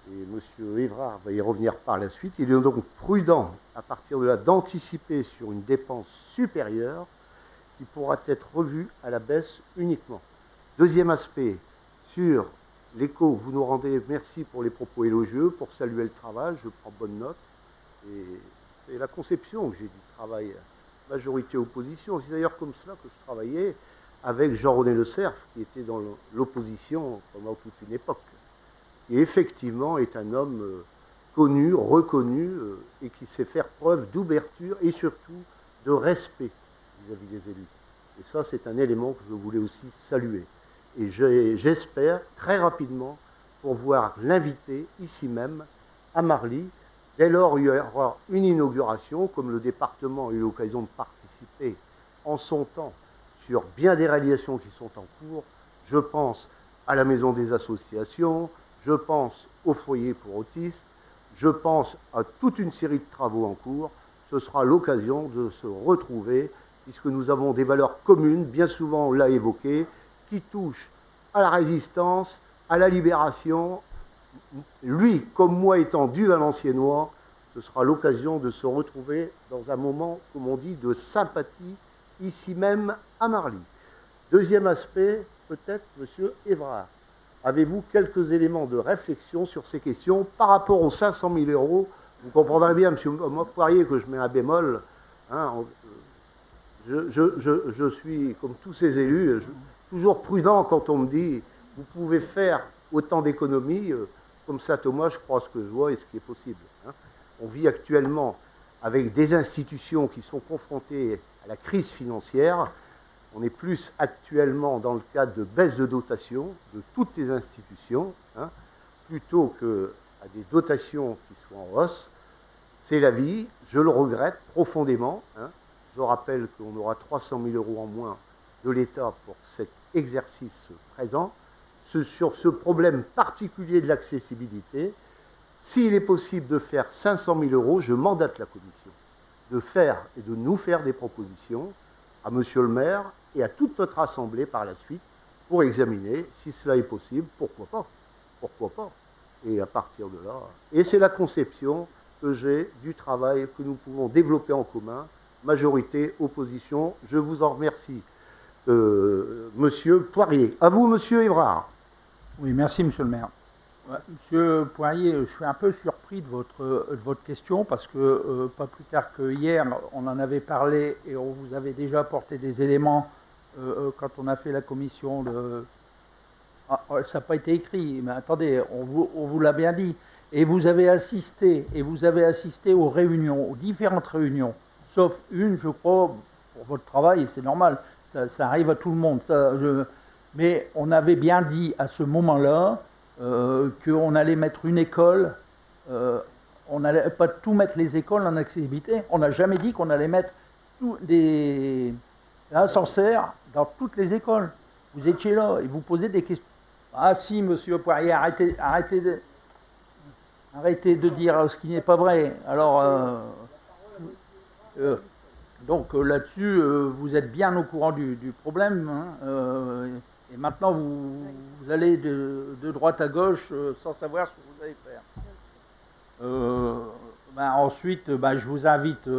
et M. Évrard va y revenir par la suite. Il est donc prudent, à partir de là, d'anticiper sur une dépense supérieure qui pourra être revue à la baisse uniquement. Deuxième aspect, sur l'écho, vous nous rendez, merci pour les propos élogieux, pour saluer le travail, je prends bonne note, et c'est la conception que j'ai du travail majorité-opposition. C'est d'ailleurs comme cela que je travaillais avec Jean-René Le Cerf, qui était dans l'opposition pendant toute une époque, qui effectivement est un homme connu, reconnu, et qui sait faire preuve d'ouverture et surtout de respect vis-à-vis des élus. Et ça, c'est un élément que je voulais aussi saluer. Et j'espère très rapidement pouvoir l'inviter ici même à Marly. Dès lors, il y aura une inauguration, comme le département a eu l'occasion de participer en son temps sur bien des réalisations qui sont en cours. Je pense à la maison des associations, je pense au foyer pour autistes, je pense à toute une série de travaux en cours. Ce sera l'occasion de se retrouver, puisque nous avons des valeurs communes, bien souvent on l'a évoqué, qui touchent à la résistance, à la libération. Lui, comme moi étant du Valenciennois, ce sera l'occasion de se retrouver dans un moment, comme on dit, de sympathie, ici même à Marly. Deuxième aspect, peut-être, M. Évrard, avez-vous quelques éléments de réflexion sur ces questions par rapport aux 500 000 euros? Vous comprendrez bien, M. Poirier, que je mets un bémol. Je suis, comme tous ces élus, toujours prudent quand on me dit vous pouvez faire autant d'économies. Comme ça, Thomas, je crois ce que je vois et ce qui est possible. On vit actuellement avec des institutions qui sont confrontées à la crise financière. On est plus actuellement dans le cadre de baisse de dotation de toutes les institutions, plutôt qu'à des dotations qui soient en hausse. C'est la vie, je le regrette profondément. Je rappelle qu'on aura 300 000 euros en moins de l'État pour cet exercice présent. Sur ce problème particulier de l'accessibilité, s'il est possible de faire 500 000 euros, je mandate la commission de faire et de nous faire des propositions à Monsieur le maire et à toute notre assemblée par la suite pour examiner si cela est possible, pourquoi pas, et à partir de là, et c'est la conception que j'ai du travail que nous pouvons développer en commun, majorité, opposition. Je vous en remercie, Monsieur Poirier. À vous, Monsieur Évrard. Oui, merci, Monsieur le maire. Monsieur Poirier, je suis un peu surpris de votre question parce que pas plus tard que hier, on en avait parlé et on vous avait déjà apporté des éléments quand on a fait la commission de... Ah, ça n'a pas été écrit, mais attendez, on vous l'a bien dit. Et vous avez assisté aux réunions, aux différentes réunions, sauf une, je crois, pour votre travail, c'est normal, ça arrive à tout le monde. Mais on avait bien dit à ce moment-là qu'on allait mettre une école, on n'allait pas tout mettre les écoles en accessibilité. On n'a jamais dit qu'on allait mettre des ascenseurs dans toutes les écoles. Vous étiez là et vous posez des questions. Ah si, Monsieur Poirier, arrêtez de dire ce qui n'est pas vrai. Alors, donc là-dessus, vous êtes bien au courant du problème. Et maintenant, vous allez de droite à gauche sans savoir ce que vous allez faire. ensuite, je vous invite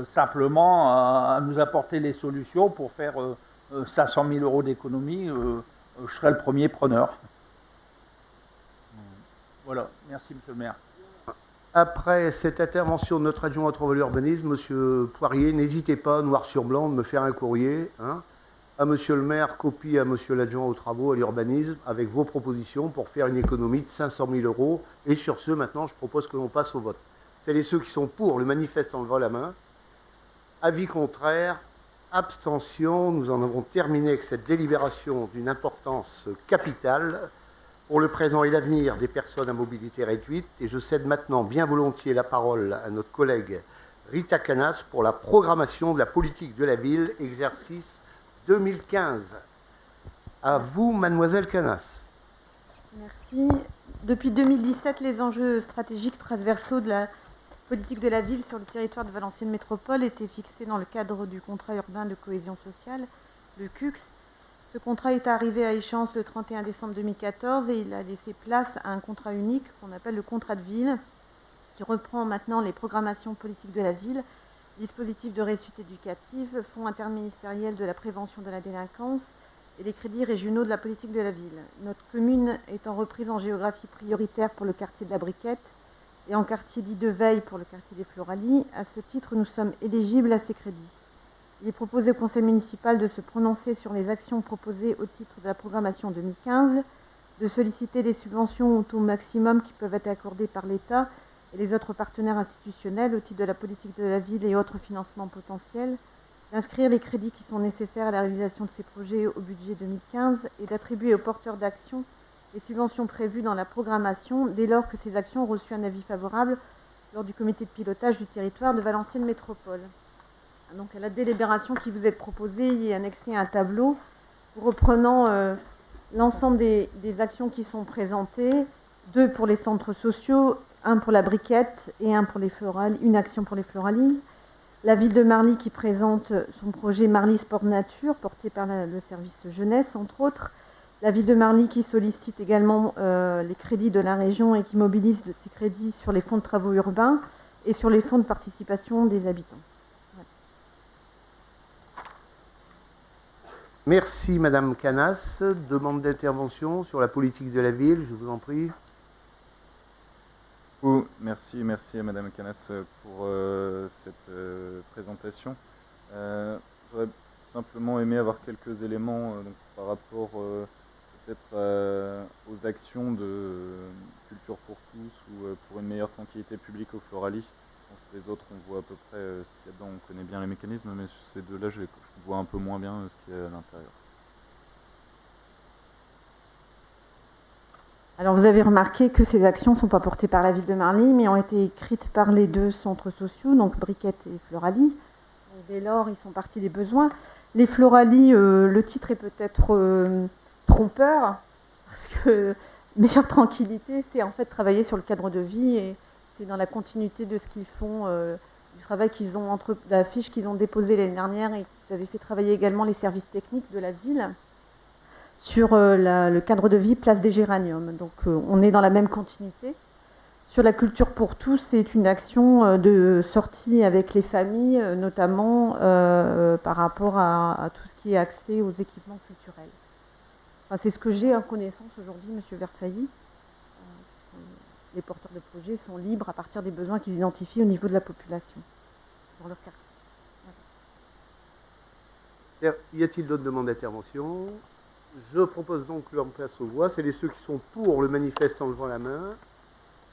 simplement à nous apporter les solutions pour faire 500 000 euros d'économie. Je serai le premier preneur. Voilà, merci monsieur le maire. Après cette intervention de notre adjoint au travaux et l'urbanisme, monsieur Poirier, n'hésitez pas, noir sur blanc, de me faire un courrier à monsieur le maire, copie à monsieur l'adjoint aux travaux et à l'urbanisme, avec vos propositions pour faire une économie de 500 000 euros. Et sur ce, maintenant, je propose que l'on passe au vote. Celles et ceux qui sont pour le manifeste en levant la main. Avis contraire, abstention. Nous en avons terminé avec cette délibération d'une importance capitale pour le présent et l'avenir des personnes à mobilité réduite. Et je cède maintenant bien volontiers la parole à notre collègue Rita Canas pour la programmation de la politique de la ville, exercice 2015. À vous, mademoiselle Canas. Merci. Depuis 2017, les enjeux stratégiques transversaux de la politique de la ville sur le territoire de Valenciennes Métropole étaient fixés dans le cadre du contrat urbain de cohésion sociale, le CUCS. Ce contrat est arrivé à échéance le 31 décembre 2014 et il a laissé place à un contrat unique qu'on appelle le contrat de ville, qui reprend maintenant les programmations politiques de la ville, dispositifs de réussite éducative, fonds interministériels de la prévention de la délinquance et les crédits régionaux de la politique de la ville. Notre commune étant reprise en géographie prioritaire pour le quartier de la Briquette et en quartier dit de veille pour le quartier des Floralies, à ce titre, nous sommes éligibles à ces crédits. Il est proposé au conseil municipal de se prononcer sur les actions proposées au titre de la programmation 2015, de solliciter les subventions au taux maximum qui peuvent être accordées par l'État et les autres partenaires institutionnels au titre de la politique de la ville et autres financements potentiels, d'inscrire les crédits qui sont nécessaires à la réalisation de ces projets au budget 2015 et d'attribuer aux porteurs d'actions les subventions prévues dans la programmation dès lors que ces actions ont reçu un avis favorable lors du comité de pilotage du territoire de Valenciennes Métropole. Donc à la délibération qui vous est proposée, il est annexé un tableau reprenant l'ensemble des actions qui sont présentées, 2 pour les centres sociaux, 1 pour la Briquette et 1 pour les Floralies, une action pour les Floralies. La ville de Marly qui présente son projet Marly Sport Nature, porté par le service jeunesse, entre autres. La ville de Marly qui sollicite également les crédits de la région et qui mobilise ces crédits sur les fonds de travaux urbains et sur les fonds de participation des habitants. Merci, madame Canas. Demande d'intervention sur la politique de la ville, je vous en prie. Merci à madame Canas pour cette présentation. J'aurais simplement aimé avoir quelques éléments donc, par rapport peut-être aux actions de Culture pour tous ou pour une meilleure tranquillité publique au Floralies. Je pense que les autres, on voit à peu près ce qu'il y a dedans, on connaît bien les mécanismes, mais sur ces deux-là, je vois un peu moins bien ce qu'il y a à l'intérieur. Alors vous avez remarqué que ces actions ne sont pas portées par la ville de Marly, mais ont été écrites par les 2 centres sociaux, donc Briquette et Floralies. Donc, dès lors, ils sont partis des besoins. Les Floralies, le titre est peut-être trompeur, parce que meilleure tranquillité, c'est en fait travailler sur le cadre de vie et c'est dans la continuité de ce qu'ils font, du travail qu'ils ont de la fiche qu'ils ont déposée l'année dernière et qu'ils avaient fait travailler également les services techniques de la ville sur le cadre de vie Place des Géraniums. Donc on est dans la même continuité. Sur la culture pour tous, c'est une action de sortie avec les familles, notamment par rapport à tout ce qui est accès aux équipements culturels. Enfin, c'est ce que j'ai en connaissance aujourd'hui, monsieur Verfailly. Les porteurs de projets sont libres à partir des besoins qu'ils identifient au niveau de la population, dans leur quartier. Voilà. Y a-t-il d'autres demandes d'intervention? Je propose donc que l'on passe aux voix. C'est ceux qui sont pour le manifeste en levant la main.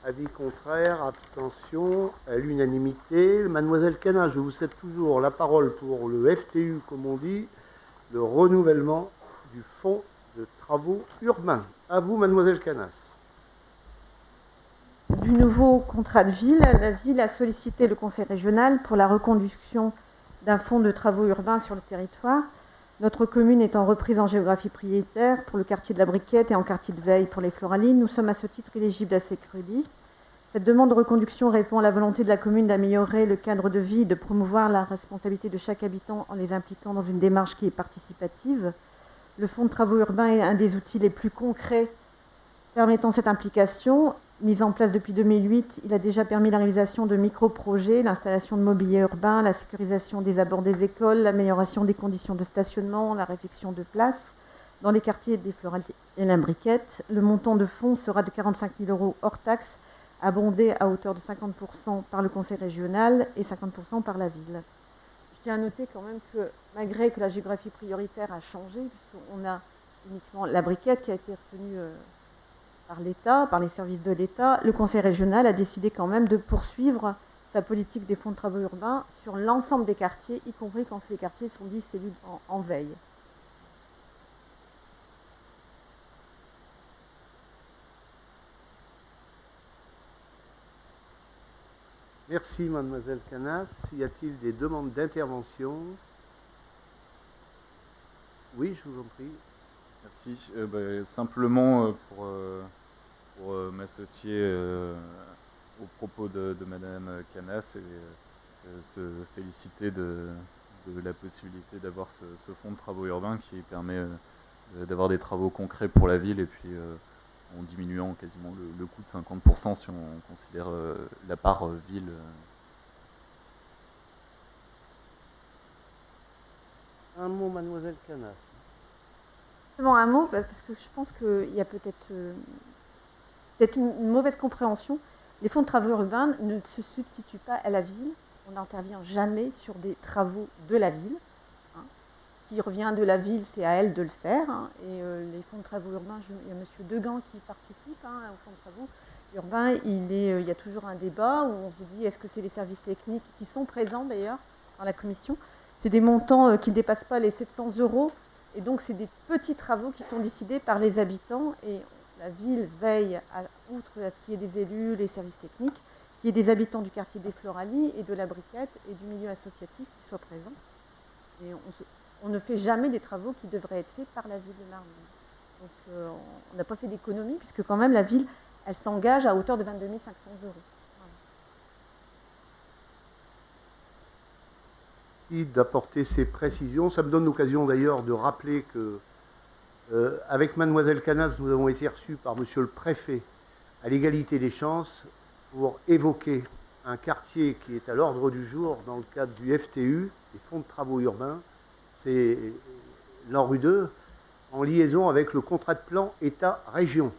Avis contraire, abstention, à l'unanimité. Mademoiselle Canas, je vous cède toujours la parole pour le FTU, comme on dit, le renouvellement du fonds de travaux urbains. À vous, mademoiselle Canas. Du nouveau contrat de ville, la ville a sollicité le conseil régional pour la reconduction d'un fonds de travaux urbains sur le territoire. Notre commune étant reprise en géographie prioritaire pour le quartier de la Briquette et en quartier de veille pour les Floralies, nous sommes à ce titre éligibles à ces crédits. Cette demande de reconduction répond à la volonté de la commune d'améliorer le cadre de vie et de promouvoir la responsabilité de chaque habitant en les impliquant dans une démarche qui est participative. Le fonds de travaux urbains est un des outils les plus concrets permettant cette implication. Mis en place depuis 2008, il a déjà permis la réalisation de micro-projets, l'installation de mobilier urbain, la sécurisation des abords des écoles, l'amélioration des conditions de stationnement, la réfection de places dans les quartiers des Florales et la Briquette. Le montant de fonds sera de 45 000 € hors taxe, abondé à hauteur de 50% par le conseil régional et 50% par la ville. Je tiens à noter quand même que malgré que la géographie prioritaire a changé, puisqu'on a uniquement la Briquette qui a été retenue par l'État, par les services de l'État, le conseil régional a décidé quand même de poursuivre sa politique des fonds de travaux urbains sur l'ensemble des quartiers, y compris quand ces quartiers sont dits cellules en veille. Merci, mademoiselle Canas. Y a-t-il des demandes d'intervention? Oui, je vous en prie. Merci. Simplement pour m'associer aux propos de madame Canas et se féliciter de la possibilité d'avoir ce fonds de travaux urbains qui permet d'avoir des travaux concrets pour la ville et puis en diminuant quasiment le coût de 50% si on considère la part ville. Un mot, mademoiselle Canas. Seulement un mot, parce que je pense qu'il y a peut-être une mauvaise compréhension. Les fonds de travaux urbains ne se substituent pas à la ville. On n'intervient jamais sur des travaux de la ville. Ce qui revient de la ville, c'est à elle de le faire. Et les fonds de travaux urbains, il y a M. Degan qui participe aux fonds de travaux urbains. Il y a toujours un débat où on se dit est-ce que c'est les services techniques qui sont présents d'ailleurs dans la commission. C'est des montants qui ne dépassent pas les 700 €. Et donc, c'est des petits travaux qui sont décidés par les habitants. Et la ville veille, outre à ce qu'il y ait des élus, les services techniques, qu'il y ait des habitants du quartier des Floralies et de la Briquette et du milieu associatif qui soient présents. Et on ne fait jamais des travaux qui devraient être faits par la ville de Marly. Donc, on n'a pas fait d'économie, puisque quand même, la ville, elle s'engage à hauteur de 22 500 €. D'apporter ces précisions. Ça me donne l'occasion d'ailleurs de rappeler que, avec mademoiselle Canas, nous avons été reçus par monsieur le préfet à l'égalité des chances pour évoquer un quartier qui est à l'ordre du jour dans le cadre du FTU, des fonds de travaux urbains. C'est l'ANRU 2, en liaison avec le contrat de plan État-Région.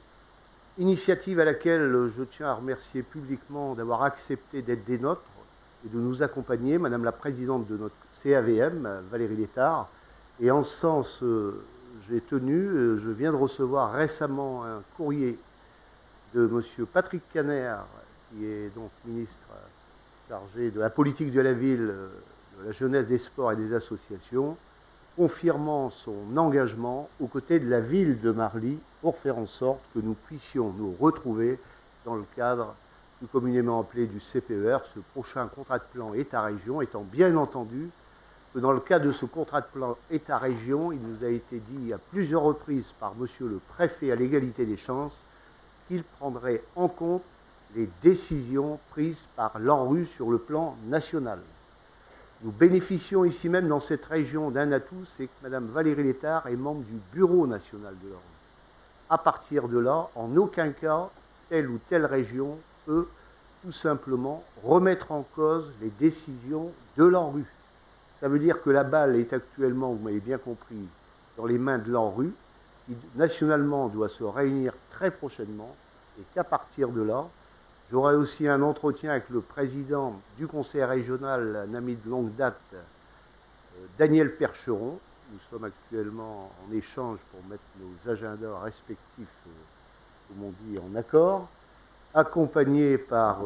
Initiative à laquelle je tiens à remercier publiquement d'avoir accepté d'être des nôtres et de nous accompagner, Madame la Présidente de notre CAVM, Valérie Létard. Et en ce sens, j'ai tenu, je viens de recevoir récemment un courrier de Monsieur Patrick Caner, qui est donc ministre chargé de la politique de la ville, de la jeunesse, des sports et des associations, confirmant son engagement aux côtés de la ville de Marly pour faire en sorte que nous puissions nous retrouver dans le cadre plus communément appelé du CPER, ce prochain contrat de plan État-Région, étant bien entendu que dans le cadre de ce contrat de plan État-Région, il nous a été dit à plusieurs reprises par monsieur le préfet à l'égalité des chances qu'il prendrait en compte les décisions prises par l'ANRU sur le plan national. Nous bénéficions ici même dans cette région d'un atout, c'est que Mme Valérie Létard est membre du bureau national de l'ANRU. À partir de là, en aucun cas, telle ou telle région peut tout simplement remettre en cause les décisions de l'ANRU. Ça veut dire que la balle est actuellement, vous m'avez bien compris, dans les mains de l'ANRU, qui nationalement doit se réunir très prochainement, et qu'à partir de là, j'aurai aussi un entretien avec le président du conseil régional, un ami de longue date, Daniel Percheron. Nous sommes actuellement en échange pour mettre nos agendas respectifs, comme on dit, en accord, accompagné par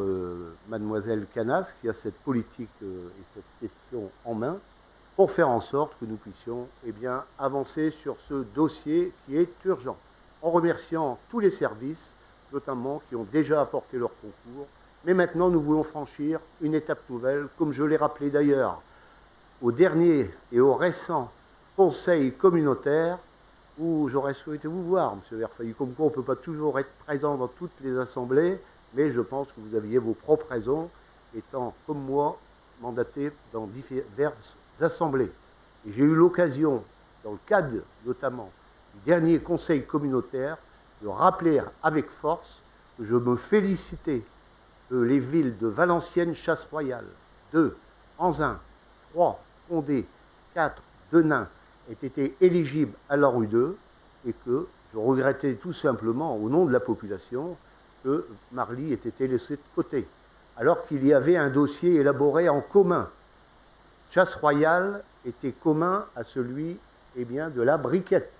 mademoiselle Canas, qui a cette politique et cette question en main, pour faire en sorte que nous puissions avancer sur ce dossier qui est urgent. En remerciant tous les services, notamment qui ont déjà apporté leur concours. Mais maintenant, nous voulons franchir une étape nouvelle, comme je l'ai rappelé d'ailleurs au dernier et au récent conseil communautaire, où j'aurais souhaité vous voir, M. Verfailly. Comme quoi, on ne peut pas toujours être présent dans toutes les assemblées, mais je pense que vous aviez vos propres raisons, étant, comme moi, mandaté dans diverses assemblées. Et j'ai eu l'occasion, dans le cadre notamment du dernier conseil communautaire, de rappeler avec force que je me félicitais que les villes de Valenciennes, Chasse-Royale, 2, Anzin, 3, Condé, 4, Denain aient été éligibles à la rue 2 et que je regrettais tout simplement, au nom de la population, que Marly ait été laissé de côté, alors qu'il y avait un dossier élaboré en commun. Chasse-Royale était commun à celui de la Briquette.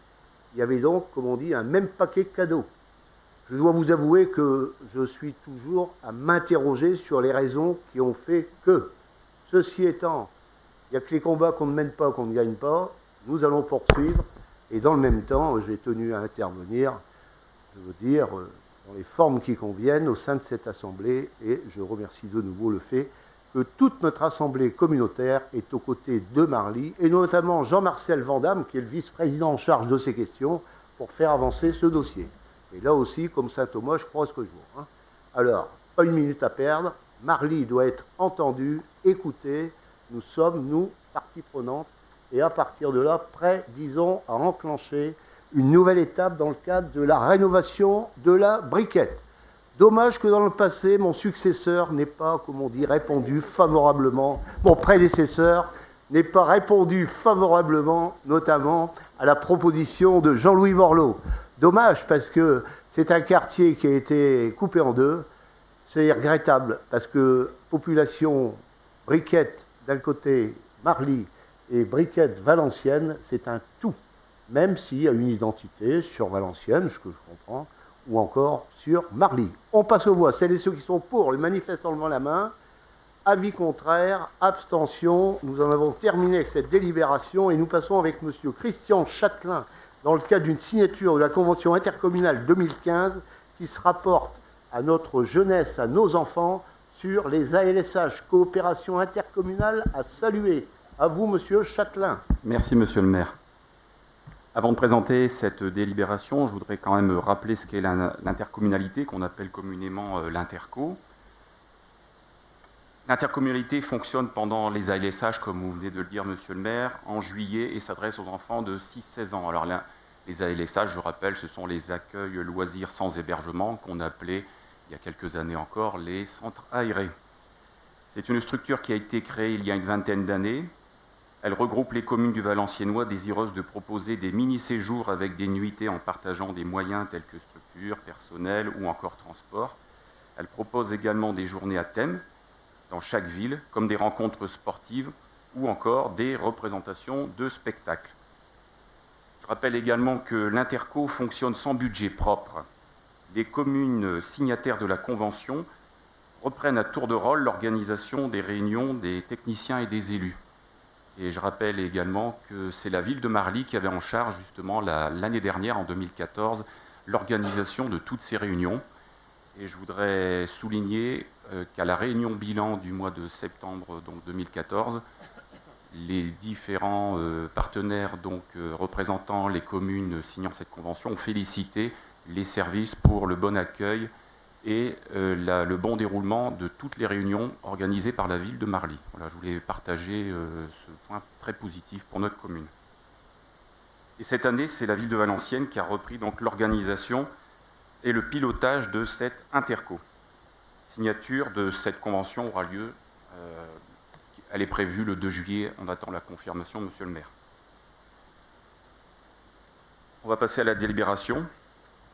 Il y avait donc, comme on dit, un même paquet de cadeaux. Je dois vous avouer que je suis toujours à m'interroger sur les raisons qui ont fait que, ceci étant, il n'y a que les combats qu'on ne mène pas, qu'on ne gagne pas, nous allons poursuivre, et dans le même temps, j'ai tenu à intervenir, je veux dire, dans les formes qui conviennent au sein de cette Assemblée, et je remercie de nouveau le fait que toute notre Assemblée communautaire est aux côtés de Marly, et notamment Jean-Marcel Vandamme, qui est le vice-président en charge de ces questions, pour faire avancer ce dossier. Et là aussi, comme Saint-Thomas, je crois ce que je vois. Alors, pas une minute à perdre, Marly doit être entendue, écoutée, nous sommes, nous, partie prenante, et à partir de là, prêts, disons, à enclencher une nouvelle étape dans le cadre de la rénovation de la Briquette. Dommage que dans le passé, mon successeur n'ait pas, comme on dit, répondu favorablement, mon prédécesseur n'ait pas répondu favorablement, notamment à la proposition de Jean-Louis Borloo. Dommage, parce que c'est un quartier qui a été coupé en deux. C'est regrettable, parce que population Briquette d'un côté, Marly, et Briquette Valenciennes, c'est un tout, même s'il y a une identité sur Valenciennes, ce que je comprends, ou encore sur Marly. On passe aux voix. Celles et ceux qui sont pour le manifeste en levant la main. Avis contraire, abstention. Nous en avons terminé avec cette délibération et nous passons avec M. Christian Châtelain dans le cadre d'une signature de la Convention intercommunale 2015 qui se rapporte à notre jeunesse, à nos enfants, sur les ALSH, coopération intercommunale à saluer. À vous, M. Châtelain. Merci, Monsieur le maire. Avant de présenter cette délibération, je voudrais quand même rappeler ce qu'est l'intercommunalité, qu'on appelle communément l'Interco. L'intercommunalité fonctionne pendant les ALSH, comme vous venez de le dire, Monsieur le maire, en juillet et s'adresse aux enfants de 6-16 ans. Alors là, les ALSH, je rappelle, ce sont les accueils loisirs sans hébergement qu'on appelait, il y a quelques années encore, les centres aérés. C'est une structure qui a été créée il y a une vingtaine d'années. Elle regroupe les communes du Valenciennois désireuses de proposer des mini-séjours avec des nuitées en partageant des moyens tels que structure, personnel ou encore transport. Elle propose également des journées à thème dans chaque ville, comme des rencontres sportives ou encore des représentations de spectacles. Je rappelle également que l'Interco fonctionne sans budget propre. Les communes signataires de la Convention reprennent à tour de rôle l'organisation des réunions des techniciens et des élus. Et je rappelle également que c'est la ville de Marly qui avait en charge justement l'année dernière, en 2014, l'organisation de toutes ces réunions. Et je voudrais souligner qu'à la réunion bilan du mois de septembre donc 2014, les différents partenaires représentant les communes signant cette convention ont félicité les services pour le bon accueil et le bon déroulement de toutes les réunions organisées par la ville de Marly. Voilà, je voulais partager ce point très positif pour notre commune. Et cette année, c'est la ville de Valenciennes qui a repris donc l'organisation et le pilotage de cette Interco. Signature de cette convention aura lieu, elle est prévue le 2 juillet, on attend la confirmation, monsieur le maire. On va passer à la délibération.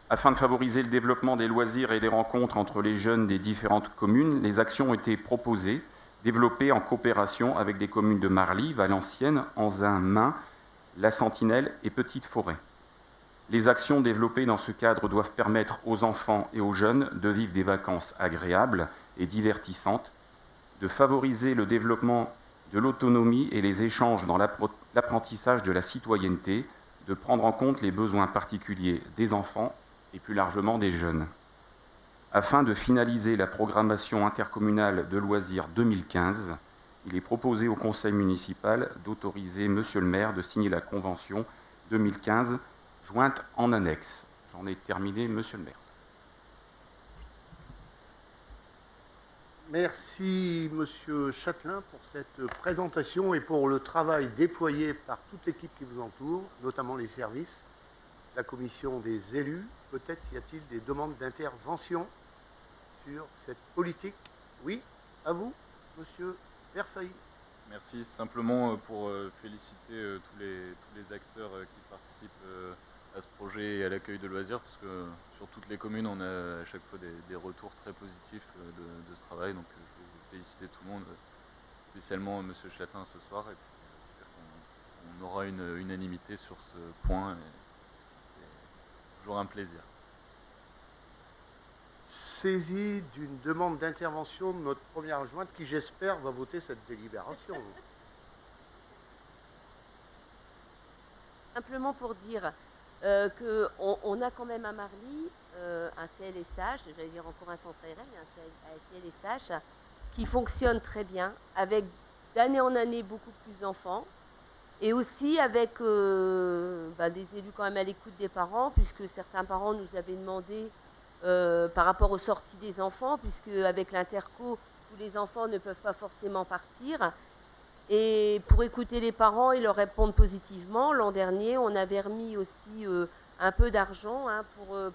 Afin de favoriser le développement des loisirs et des rencontres entre les jeunes des différentes communes, les actions ont été proposées, développées en coopération avec des communes de Marly, Valenciennes, Anzin, Main, La Sentinelle et Petite Forêt. Les actions développées dans ce cadre doivent permettre aux enfants et aux jeunes de vivre des vacances agréables et divertissantes, de favoriser le développement de l'autonomie et les échanges dans l'apprentissage de la citoyenneté, de prendre en compte les besoins particuliers des enfants et plus largement des jeunes. Afin de finaliser la programmation intercommunale de loisirs 2015, il est proposé au conseil municipal d'autoriser monsieur le maire de signer la convention 2015 jointe en annexe. J'en ai terminé, monsieur le maire. Merci monsieur Châtelain pour cette présentation et pour le travail déployé par toute l'équipe qui vous entoure, notamment les services, la commission des élus. Peut-être y a-t-il des demandes d'intervention? sur cette politique. Oui, à vous, Monsieur Verfeil. Merci. Simplement pour féliciter tous les acteurs qui participent à ce projet et à l'accueil de loisirs, parce que sur toutes les communes, on a à chaque fois des retours très positifs de ce travail. Donc je veux féliciter tout le monde, spécialement Monsieur Châtain ce soir. Et puis, j'espère qu'on aura une unanimité sur ce point. C'est toujours un plaisir. Saisi d'une demande d'intervention de notre première adjointe qui, j'espère, va voter cette délibération. Simplement pour dire qu'on a quand même à Marly un CLSH, j'allais dire encore un centre ARL, un CLSH qui fonctionne très bien, avec d'année en année beaucoup plus d'enfants, et aussi avec des élus quand même à l'écoute des parents, puisque certains parents nous avaient demandé par rapport aux sorties des enfants, puisque avec l'interco, tous les enfants ne peuvent pas forcément partir. Et pour écouter les parents et leur répondre positivement, l'an dernier, on avait remis aussi un peu d'argent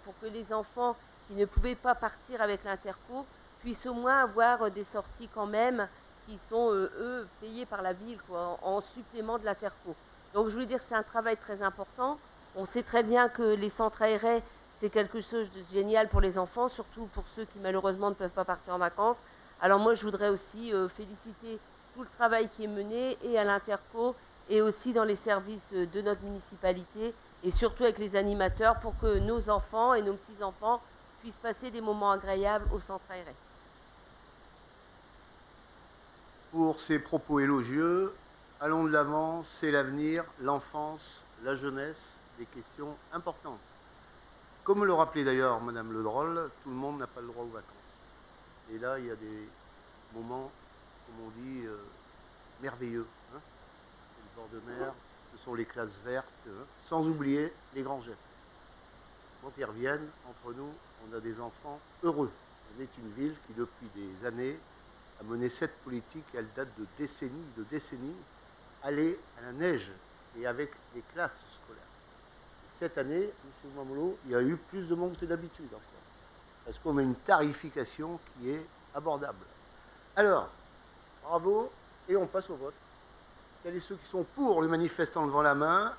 pour que les enfants qui ne pouvaient pas partir avec l'interco puissent au moins avoir des sorties quand même qui sont, eux, payées par la ville, quoi, en supplément de l'interco. Donc je voulais dire que c'est un travail très important. On sait très bien que les centres aérés, c'est quelque chose de génial pour les enfants, surtout pour ceux qui malheureusement ne peuvent pas partir en vacances. Alors moi, je voudrais aussi féliciter tout le travail qui est mené et à l'interco et aussi dans les services de notre municipalité et surtout avec les animateurs pour que nos enfants et nos petits-enfants puissent passer des moments agréables au centre aéré. Pour ces propos élogieux, allons de l'avant, c'est l'avenir, l'enfance, la jeunesse, des questions importantes. Comme le rappelait d'ailleurs Madame Le Droll, tout le monde n'a pas le droit aux vacances. Et là, il y a des moments, comme on dit, merveilleux. Hein, c'est le bord de mer, ce sont les classes vertes, sans oublier les grands jets. Quand ils reviennent, entre nous, on a des enfants heureux. On est une ville qui, depuis des années, a mené cette politique, elle date de décennies, aller à la neige et avec les classes scolaires. Cette année, M. Mamolo, il y a eu plus de monde que d'habitude encore, parce qu'on a une tarification qui est abordable. Alors, bravo, et on passe au vote. Quels sont ceux qui sont pour le manifeste en levant la main?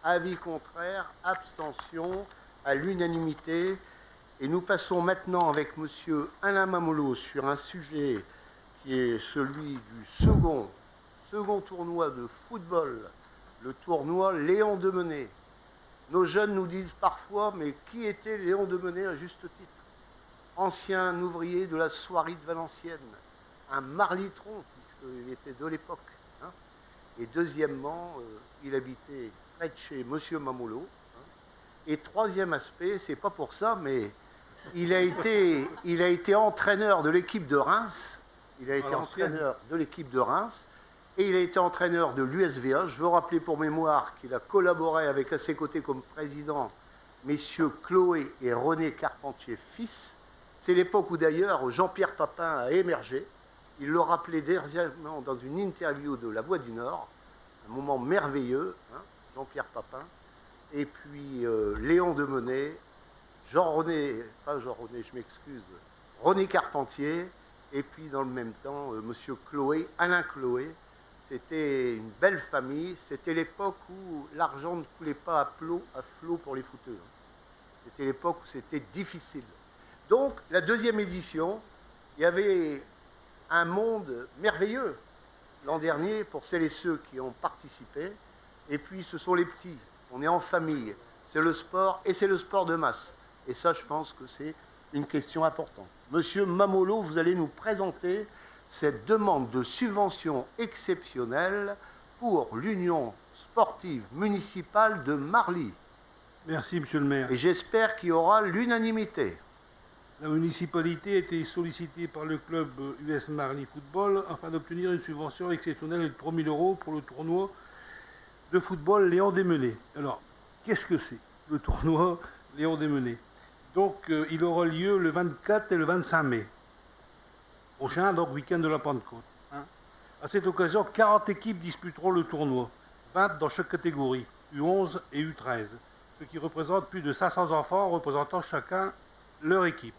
Avis contraire, abstention, à l'unanimité. Et nous passons maintenant avec M. Alain Mamolo sur un sujet qui est celui du second tournoi de football, le tournoi Léon Demenay. Nos jeunes nous disent parfois, mais qui était Léon Demenay à juste titre? Ancien ouvrier de la soierie de Valenciennes, un marlitron, puisqu'il était de l'époque. Hein. Et deuxièmement, il habitait près de chez M. Mamolo. Hein. Et troisième aspect, c'est pas pour ça, mais il a été entraîneur de l'équipe de Reims. Il a été entraîneur de l'équipe de Reims. Et il a été entraîneur de l'USVA. Je veux rappeler pour mémoire qu'il a collaboré avec à ses côtés comme président messieurs Chloé et René Carpentier fils. C'est l'époque où d'ailleurs Jean-Pierre Papin a émergé. Il le rappelait dernièrement dans une interview de La Voix du Nord. Un moment merveilleux, hein, Jean-Pierre Papin. Et puis Léon Demenay, René Carpentier. Et puis dans le même temps, monsieur Chloé, Alain Chloé. C'était une belle famille. C'était l'époque où l'argent ne coulait pas à flot pour les footeurs. C'était l'époque où c'était difficile. Donc, la deuxième édition, il y avait un monde merveilleux l'an dernier pour celles et ceux qui ont participé. Et puis, ce sont les petits. On est en famille. C'est le sport et c'est le sport de masse. Et ça, je pense que c'est une question importante. Monsieur Mamolo, vous allez nous présenter cette demande de subvention exceptionnelle pour l'Union sportive municipale de Marly. Merci, monsieur le maire. Et j'espère qu'il y aura l'unanimité. La municipalité a été sollicitée par le club US Marly Football afin d'obtenir une subvention exceptionnelle de 3 000 € pour le tournoi de football Léon Demenay. Alors, qu'est-ce que c'est, le tournoi Léon Demenay? Donc, il aura lieu le 24 et le 25 mai. Prochain, donc week-end de la Pentecôte. Hein. À cette occasion, 40 équipes disputeront le tournoi, 20 dans chaque catégorie, U11 et U13, ce qui représente plus de 500 enfants représentant chacun leur équipe.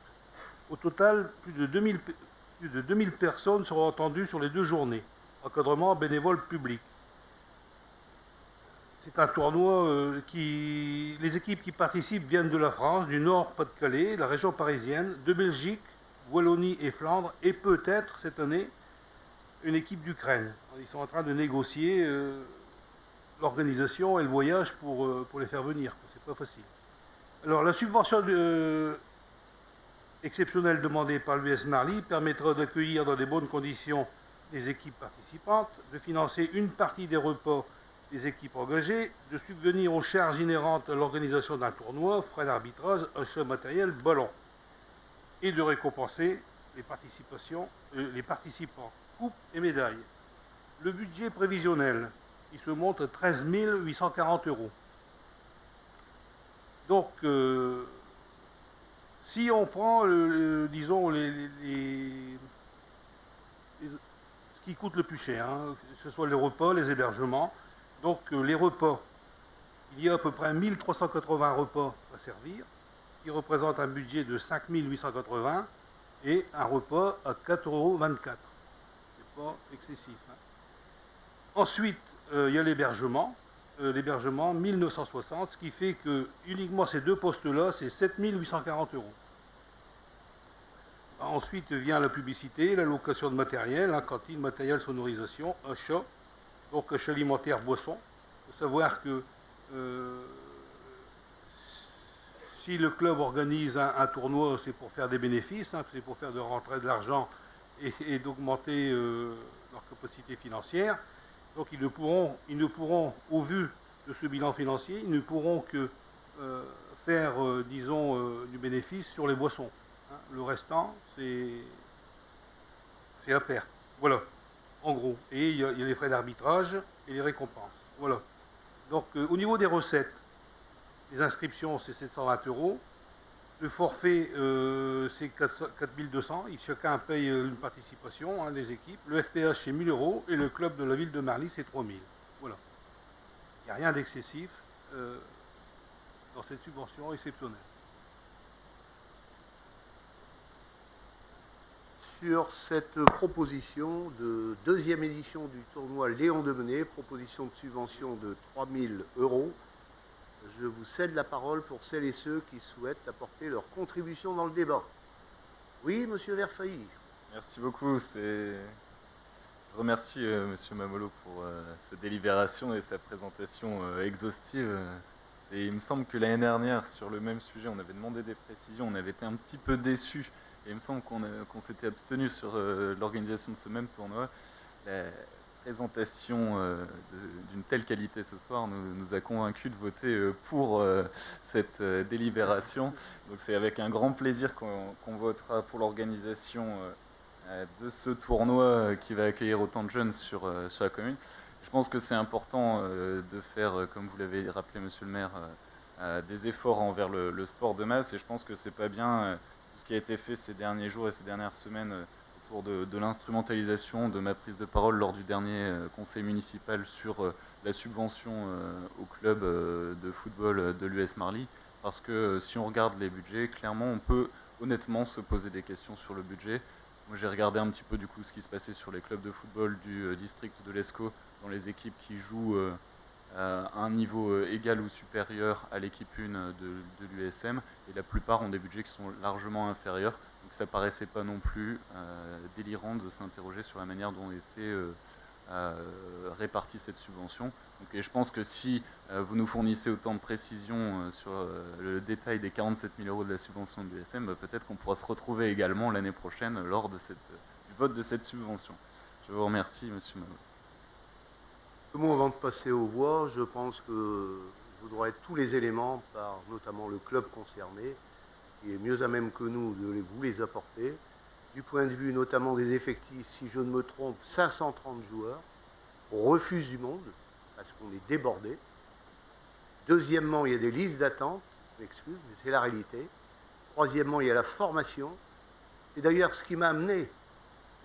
Au total, plus de 2000 personnes seront attendues sur les 2 journées. Encadrement bénévole public. C'est un tournoi les équipes qui participent viennent de la France, du Nord, Pas-de-Calais, la région parisienne, de Belgique, Wallonie et Flandre, et peut-être cette année une équipe d'Ukraine. Ils sont en train de négocier l'organisation et le voyage pour les faire venir. C'est pas facile. Alors la subvention exceptionnelle demandée par l'US Marly permettra d'accueillir dans de bonnes conditions les équipes participantes, de financer une partie des repas des équipes engagées, de subvenir aux charges inhérentes à l'organisation d'un tournoi, frais d'arbitrage, achat matériel, ballon, et de récompenser les participants, coupes et médailles. Le budget prévisionnel, il se monte à 13 840 €. Donc, si on prend, disons, ce qui coûte le plus cher, hein, que ce soit les repas, les hébergements, donc les repas, il y a à peu près 1380 repas à servir, qui représentent un budget de 5 880 et un repas à 4,24 €. C'est pas excessif. Hein. Ensuite, il y a l'hébergement. L'hébergement 1960, ce qui fait que uniquement ces 2 postes-là, c'est 7 840 €. Ensuite vient la publicité, la location de matériel, cantine, matériel, sonorisation, achat, donc achat alimentaire, boisson. Il faut savoir que si le club organise un tournoi, c'est pour faire des bénéfices, hein, c'est pour faire de rentrer de l'argent et d'augmenter leur capacité financière. Donc ils ne pourront, au vu de ce bilan financier, ils ne pourront que faire, disons, du bénéfice sur les boissons. Hein. Le restant, c'est à perte. Voilà, en gros. Et il y a les frais d'arbitrage et les récompenses. Voilà. Donc au niveau des recettes, les inscriptions, c'est 720 €. Le forfait, c'est 4200 €. Chacun paye une participation, hein, les équipes. Le FPH, c'est 1000 € et le club de la ville de Marly, c'est 3000 €. Voilà. Il n'y a rien d'excessif dans cette subvention exceptionnelle. Sur cette proposition de deuxième édition du tournoi Léon Demené, proposition de subvention de 3000 €, je vous cède la parole pour celles et ceux qui souhaitent apporter leur contribution dans le débat. Oui, monsieur Verfailly. Merci beaucoup. Je remercie monsieur Mamolo pour sa délibération et sa présentation exhaustive. Et il me semble que l'année dernière, sur le même sujet, on avait demandé des précisions, on avait été un petit peu déçus. Et il me semble qu'on s'était abstenu sur l'organisation de ce même tournoi. La présentation d'une telle qualité ce soir nous a convaincus de voter pour cette délibération. Donc c'est avec un grand plaisir qu'on votera pour l'organisation de ce tournoi qui va accueillir autant de jeunes sur la commune. Je pense que c'est important de faire, comme vous l'avez rappelé monsieur le maire, des efforts envers le sport de masse, et je pense que c'est pas bien tout ce qui a été fait ces derniers jours et ces dernières semaines autour de l'instrumentalisation de ma prise de parole lors du dernier conseil municipal sur la subvention au club de football de l'US Marly, parce que si on regarde les budgets, clairement on peut honnêtement se poser des questions sur le budget. Moi j'ai regardé un petit peu du coup ce qui se passait sur les clubs de football du district de l'Escaut, dans les équipes qui jouent à un niveau égal ou supérieur à l'équipe 1 de l'USM, et la plupart ont des budgets qui sont largement inférieurs, donc ça paraissait pas non plus délirant de s'interroger sur la manière dont était répartie cette subvention. Donc, et je pense que si vous nous fournissez autant de précisions sur le détail des 47 000 € de la subvention de l'USM, peut-être qu'on pourra se retrouver également l'année prochaine lors de du vote de cette subvention. Je vous remercie, monsieur Malo. Avant de passer aux voix, je pense que je voudrais tous les éléments par notamment le club concerné, qui est mieux à même que nous de vous les apporter, du point de vue notamment des effectifs, si je ne me trompe, 530 joueurs, on refuse du monde, parce qu'on est débordé. Deuxièmement, il y a des listes d'attente, je m'excuse, mais c'est la réalité. Troisièmement, il y a la formation. C'est d'ailleurs ce qui m'a amené,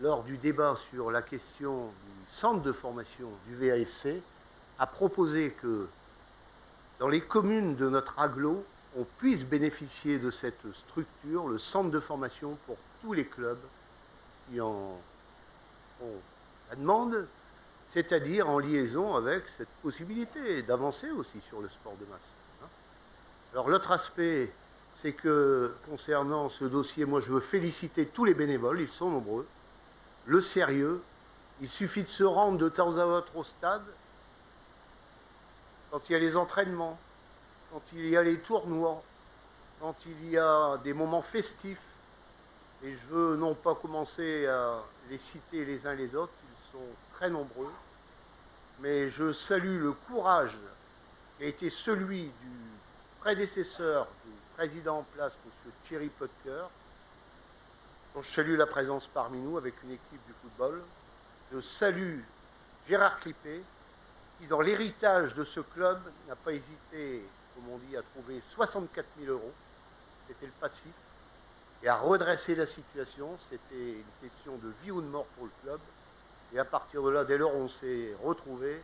lors du débat sur la question du centre de formation du VAFC, à proposer que dans les communes de notre agglo, on puisse bénéficier de cette structure, le centre de formation pour tous les clubs qui en ont la demande, c'est-à-dire en liaison avec cette possibilité d'avancer aussi sur le sport de masse. Alors l'autre aspect, c'est que concernant ce dossier, moi je veux féliciter tous les bénévoles, ils sont nombreux, le sérieux, il suffit de se rendre de temps à autre au stade, quand il y a les entraînements, quand il y a les tournois, quand il y a des moments festifs, et je veux non pas commencer à les citer les uns les autres, ils sont très nombreux, mais je salue le courage qui a été celui du prédécesseur du président en place, M. Thierry Potker, dont je salue la présence parmi nous avec une équipe du football. Je salue Gérard Clippé, qui dans l'héritage de ce club n'a pas hésité, comme on dit, à trouver 64 000 €, c'était le passif, et à redresser la situation. C'était une question de vie ou de mort pour le club. Et à partir de là, dès lors où on s'est retrouvés,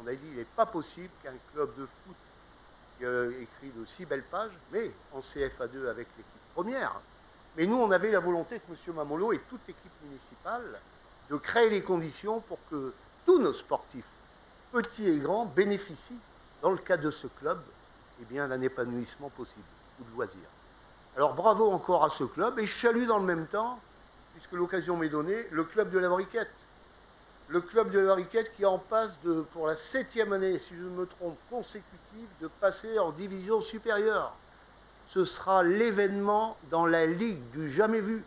on a dit il n'est pas possible qu'un club de foot qui a écrit de si belles pages, mais en CFA2 avec l'équipe première. Mais nous, on avait la volonté que M. Mamolo et toute l'équipe municipale de créer les conditions pour que tous nos sportifs, petits et grands, bénéficient, dans le cadre de ce club, eh bien, d'un épanouissement possible, ou de loisirs. Alors bravo encore à ce club, et je salue dans le même temps, puisque l'occasion m'est donnée, le club de la Briquette. Le club de la Briquette qui est en passe de, pour la 7e année, si je ne me trompe, consécutive, de passer en division supérieure. Ce sera l'événement dans la Ligue du jamais vu.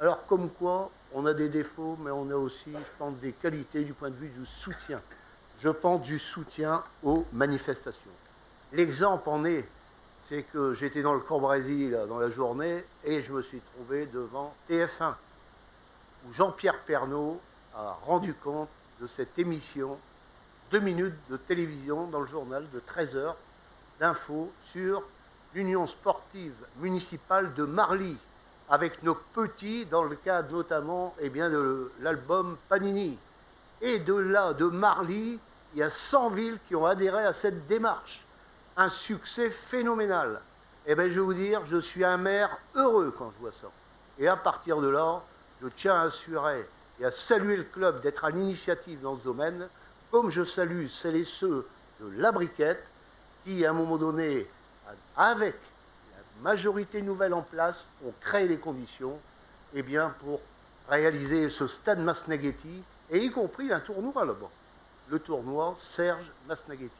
Alors comme quoi, on a des défauts, mais on a aussi, je pense, des qualités du point de vue du soutien. Je pense du soutien aux manifestations. L'exemple en est, c'est que j'étais dans le Camp Brésil dans la journée et je me suis trouvé devant TF1, où Jean-Pierre Pernaut a rendu compte de cette émission, 2 minutes de télévision dans le journal de 13 heures d'infos sur l'Union sportive municipale de Marly, avec nos petits, dans le cadre notamment de l'album Panini. Et de là, de Marly, il y a 100 villes qui ont adhéré à cette démarche. Un succès phénoménal. Eh bien, je vais vous dire, je suis un maire heureux quand je vois ça. Et à partir de là, je tiens à assurer et à saluer le club d'être à l'initiative dans ce domaine, comme je salue celles et ceux de la Briquette, qui, à un moment donné, avec la majorité nouvelle en place, ont créé les conditions pour réaliser ce stade Masnaghetti, et y compris un tournoi là-bas. Le tournoi Serge Masnaghetti.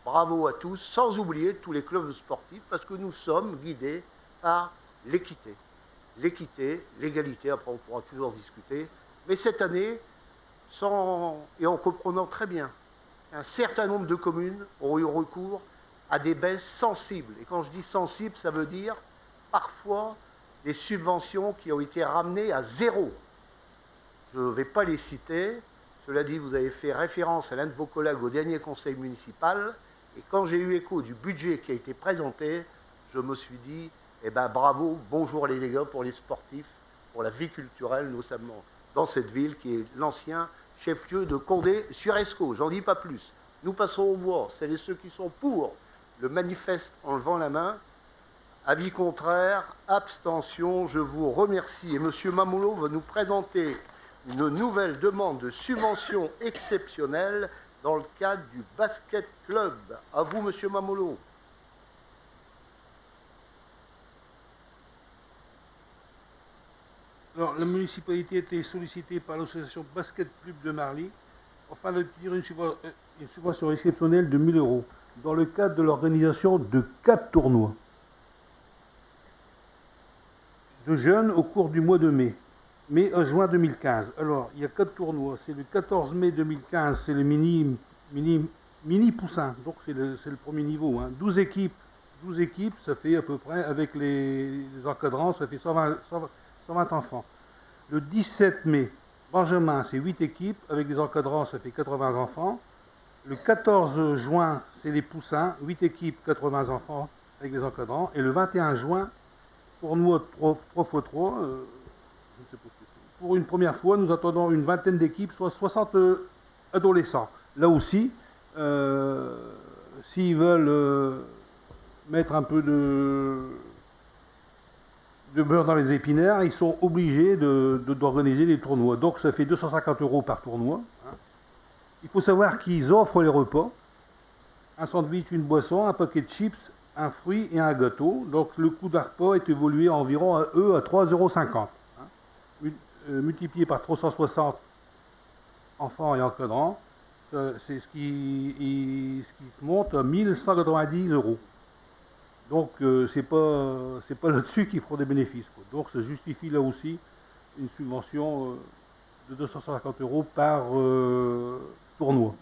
Bravo à tous, sans oublier tous les clubs sportifs, parce que nous sommes guidés par l'équité. L'équité, l'égalité, après on pourra toujours discuter. Mais cette année, et en comprenant très bien, un certain nombre de communes ont eu recours à des baisses sensibles. Et quand je dis sensibles, ça veut dire parfois des subventions qui ont été ramenées à zéro. Je ne vais pas les citer. Cela dit, vous avez fait référence à l'un de vos collègues au dernier conseil municipal. Et quand j'ai eu écho du budget qui a été présenté, je me suis dit, bravo, bonjour les gars pour les sportifs, pour la vie culturelle, notamment dans cette ville qui est l'ancien chef-lieu de Condé-sur-Escaut. J'en dis pas plus. Nous passons au voix. Celles et ceux qui sont pour le manifeste en levant la main. Avis contraire, abstention, je vous remercie. Et M. Mamolo va nous présenter une nouvelle demande de subvention exceptionnelle dans le cadre du basket club. À vous, M. Mamolo. Alors, la municipalité a été sollicitée par l'association Basket Club de Marly afin d'obtenir une subvention exceptionnelle de 1 000 € dans le cadre de l'organisation de 4 tournois de jeunes au cours du mois de mai à juin 2015. Alors, il y a 4 tournois. C'est le 14 mai 2015, c'est le mini poussin, donc c'est le premier niveau. 12 équipes, ça fait à peu près, avec les encadrants, ça fait 120 enfants. Le 17 mai, Benjamin, c'est 8 équipes, avec des encadrants, ça fait 80 enfants. Le 14 juin, c'est les poussins, 8 équipes, 80 enfants, avec des encadrants. Et le 21 juin, tournoi 3x3, je ne sais pas. Pour une première fois, nous attendons une vingtaine d'équipes, soit 60 adolescents. Là aussi, s'ils veulent mettre un peu de beurre dans les épinards, ils sont obligés d'organiser des tournois. Donc ça fait 250 € par tournoi. Hein. Il faut savoir qu'ils offrent les repas. Un sandwich, une boisson, un paquet de chips, un fruit et un gâteau. Donc le coût d'un repas est évolué environ à 3,50 €. Hein. Multiplié par 360 enfants et encadrants, c'est ce qui monte à 1190 €. Donc c'est pas là-dessus qu'ils feront des bénéfices, quoi. Donc ça justifie là aussi une subvention de 250 € par tournoi.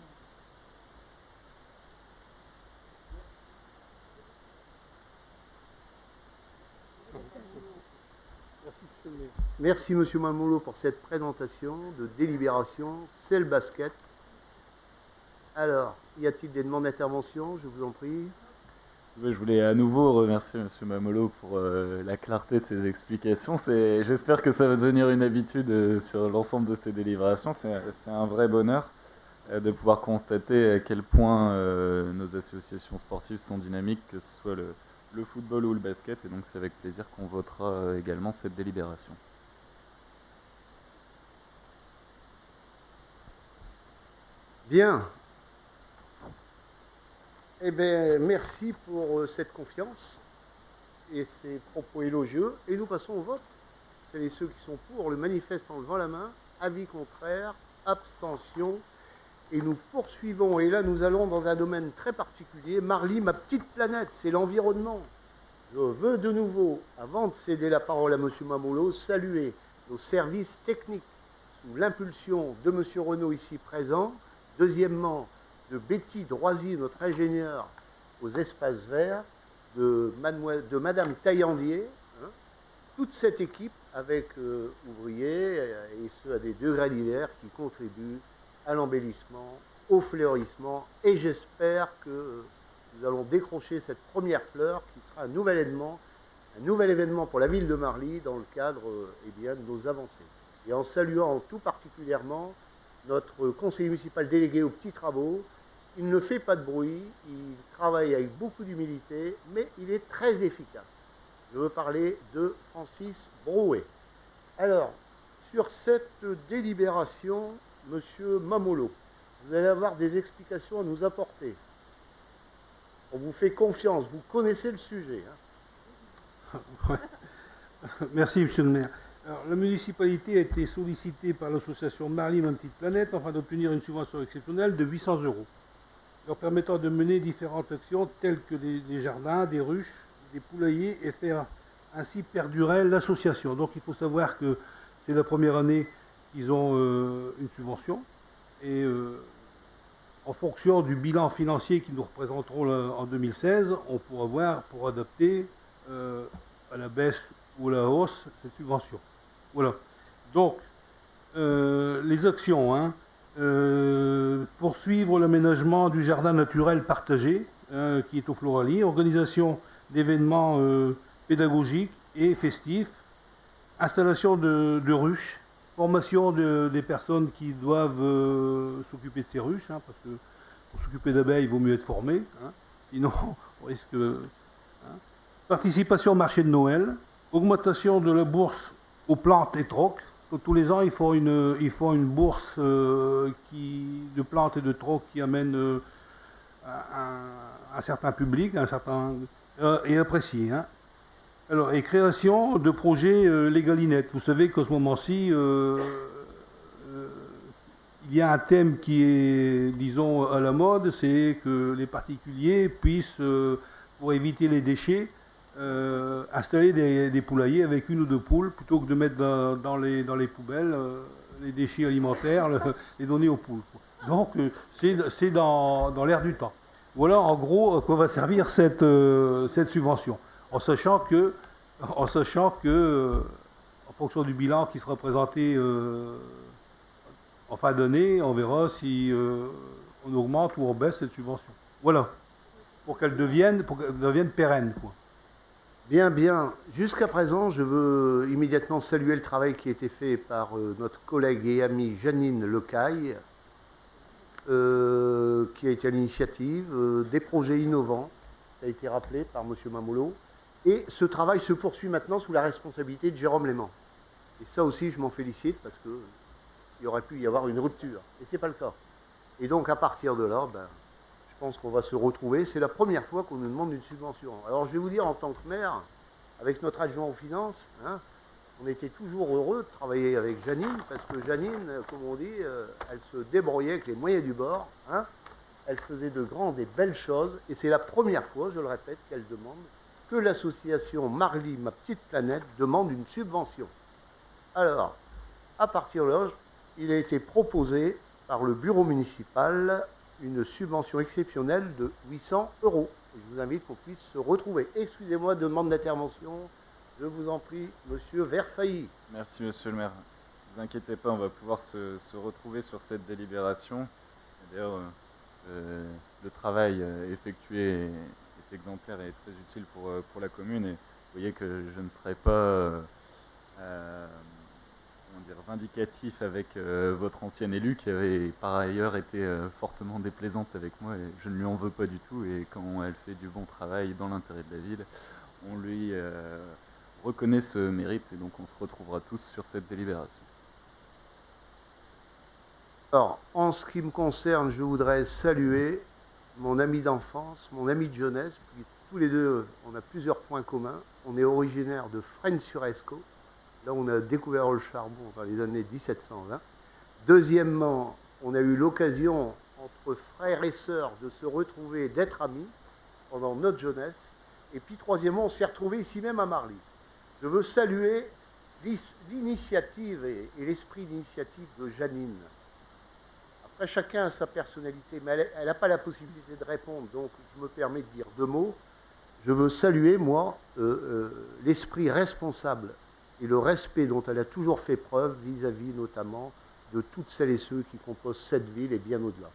Merci Monsieur Mamolo pour cette présentation de délibération. C'est le basket. Alors, y a-t-il des demandes d'intervention? Je vous en prie. Je voulais à nouveau remercier M. Mamolo pour la clarté de ses explications. J'espère que ça va devenir une habitude sur l'ensemble de ces délibérations. C'est un vrai bonheur de pouvoir constater à quel point nos associations sportives sont dynamiques, que ce soit le football ou le basket. Et donc c'est avec plaisir qu'on votera également cette délibération. Bien. Eh bien, merci pour cette confiance et ces propos élogieux. Et nous passons au vote. Celles et ceux qui sont pour le manifeste en levant la main. Avis contraire, abstention. Et nous poursuivons. Et là, nous allons dans un domaine très particulier. Marly, ma petite planète, c'est l'environnement. Je veux de nouveau, avant de céder la parole à M. Mamolo, saluer nos services techniques sous l'impulsion de M. Renaud ici présent. Deuxièmement, de Betty Droisy, notre ingénieure aux espaces verts, de Madame Taillandier, hein, toute cette équipe avec ouvriers et ceux à des degrés divers qui contribuent à l'embellissement, au fleurissement, et j'espère que nous allons décrocher cette première fleur qui sera un nouvel événement pour la ville de Marly dans le cadre eh bien, de nos avancées. Et en saluant tout particulièrement notre conseiller municipal délégué aux petits travaux. Il ne fait pas de bruit, il travaille avec beaucoup d'humilité, mais il est très efficace. Je veux parler de Francis Brouet. Alors, sur cette délibération, Monsieur Mamolo, vous allez avoir des explications à nous apporter. On vous fait confiance, vous connaissez le sujet. Hein. Ouais. Merci, Monsieur le maire. Alors, la municipalité a été sollicitée par l'association Marly, ma petite planète, afin d'obtenir une subvention exceptionnelle de 800 €, leur permettant de mener différentes actions telles que des jardins, des ruches, des poulaillers, et faire ainsi perdurer l'association. Donc il faut savoir que c'est la première année qu'ils ont une subvention, et en fonction du bilan financier qu'ils nous représenteront en 2016, on pourra voir pour adapter à la baisse ou à la hausse cette subvention. Voilà. Donc, les actions, hein, poursuivre l'aménagement du jardin naturel partagé, qui est au Floralie, organisation d'événements pédagogiques et festifs, installation de ruches, formation des personnes qui doivent s'occuper de ces ruches, hein, parce que pour s'occuper d'abeilles, il vaut mieux être formé, hein, sinon on risque... Hein. Participation au marché de Noël, augmentation de la bourse aux plantes et trocs. Tous les ans, ils font une bourse de plantes et de trocs qui amène un certain public, et apprécié. Hein. Alors, et création de projets légalinettes. Vous savez qu'en ce moment-ci, il y a un thème qui est, disons, à la mode, c'est que les particuliers puissent, pour éviter les déchets, installer des poulaillers avec une ou deux poules, plutôt que de mettre dans les poubelles les déchets alimentaires, les donner aux poules. Donc c'est dans l'air du temps. Voilà en gros à quoi va servir cette subvention, en sachant que en fonction du bilan qui sera présenté en fin d'année, on verra si on augmente ou on baisse cette subvention. Voilà, pour qu'elle devienne pérenne, quoi. Bien, bien. Jusqu'à présent, je veux immédiatement saluer le travail qui a été fait par notre collègue et amie Janine Lecaille, qui a été à l'initiative des projets innovants ça a été rappelé par M. Mamoulot. Et ce travail se poursuit maintenant sous la responsabilité de Jérôme Léman. Et ça aussi, je m'en félicite parce qu'il aurait pu y avoir une rupture. Et ce n'est pas le cas. Et donc, à partir de là, je pense qu'on va se retrouver. C'est la première fois qu'on nous demande une subvention. Alors, je vais vous dire, en tant que maire, avec notre adjoint aux finances, hein, on était toujours heureux de travailler avec Janine, parce que Janine, comme on dit, elle se débrouillait avec les moyens du bord. Hein. Elle faisait de grandes et belles choses. Et c'est la première fois, je le répète, qu'elle demande que l'association Marly, ma petite planète, demande une subvention. Alors, à partir de là, il a été proposé par le bureau municipal une subvention exceptionnelle de 800 €. Et je vous invite qu'on puisse se retrouver. Excusez-moi, demande d'intervention. Je vous en prie, Monsieur Verfailly. Merci, Monsieur le maire. Ne vous inquiétez pas, on va pouvoir se retrouver sur cette délibération. D'ailleurs, le travail effectué est exemplaire et très utile pour la commune. Et vous voyez que je ne serai pas vindicatif avec votre ancienne élue qui avait par ailleurs été fortement déplaisante avec moi, et je ne lui en veux pas du tout. Et quand elle fait du bon travail dans l'intérêt de la ville, on lui reconnaît ce mérite, et donc on se retrouvera tous sur cette délibération. Alors, en ce qui me concerne, je voudrais saluer mon ami d'enfance, mon ami de jeunesse, puis tous les deux, on a plusieurs points communs. On est originaire de Fresnes-sur-Escaut. Là, on a découvert le charbon dans les années 1720. Deuxièmement, on a eu l'occasion, entre frères et sœurs, de se retrouver, d'être amis pendant notre jeunesse. Et puis, troisièmement, on s'est retrouvés ici même à Marly. Je veux saluer l'initiative et l'esprit d'initiative de Janine. Après, chacun a sa personnalité, mais elle n'a pas la possibilité de répondre, donc je me permets de dire deux mots. Je veux saluer, moi, l'esprit responsable et le respect dont elle a toujours fait preuve vis-à-vis notamment de toutes celles et ceux qui composent cette ville et bien au-delà.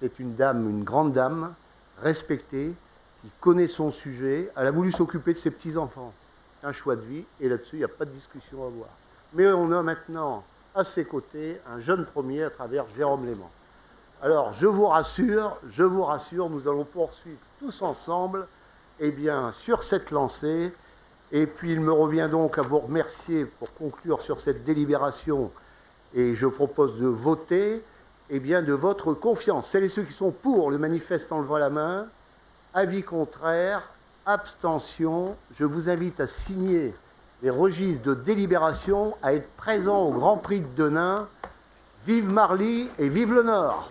C'est une dame, une grande dame, respectée, qui connaît son sujet. Elle a voulu s'occuper de ses petits-enfants. C'est un choix de vie, et là-dessus, il n'y a pas de discussion à avoir. Mais on a maintenant, à ses côtés, un jeune premier à travers Jérôme Léman. Alors, je vous rassure, nous allons poursuivre tous ensemble, eh bien, sur cette lancée. Et puis, il me revient donc à vous remercier pour conclure sur cette délibération. Et je propose de voter, eh bien, de votre confiance. Celles et ceux qui sont pour le manifeste en levant la main, avis contraire, abstention. Je vous invite à signer les registres de délibération, à être présent au Grand Prix de Denain. Vive Marly et vive le Nord!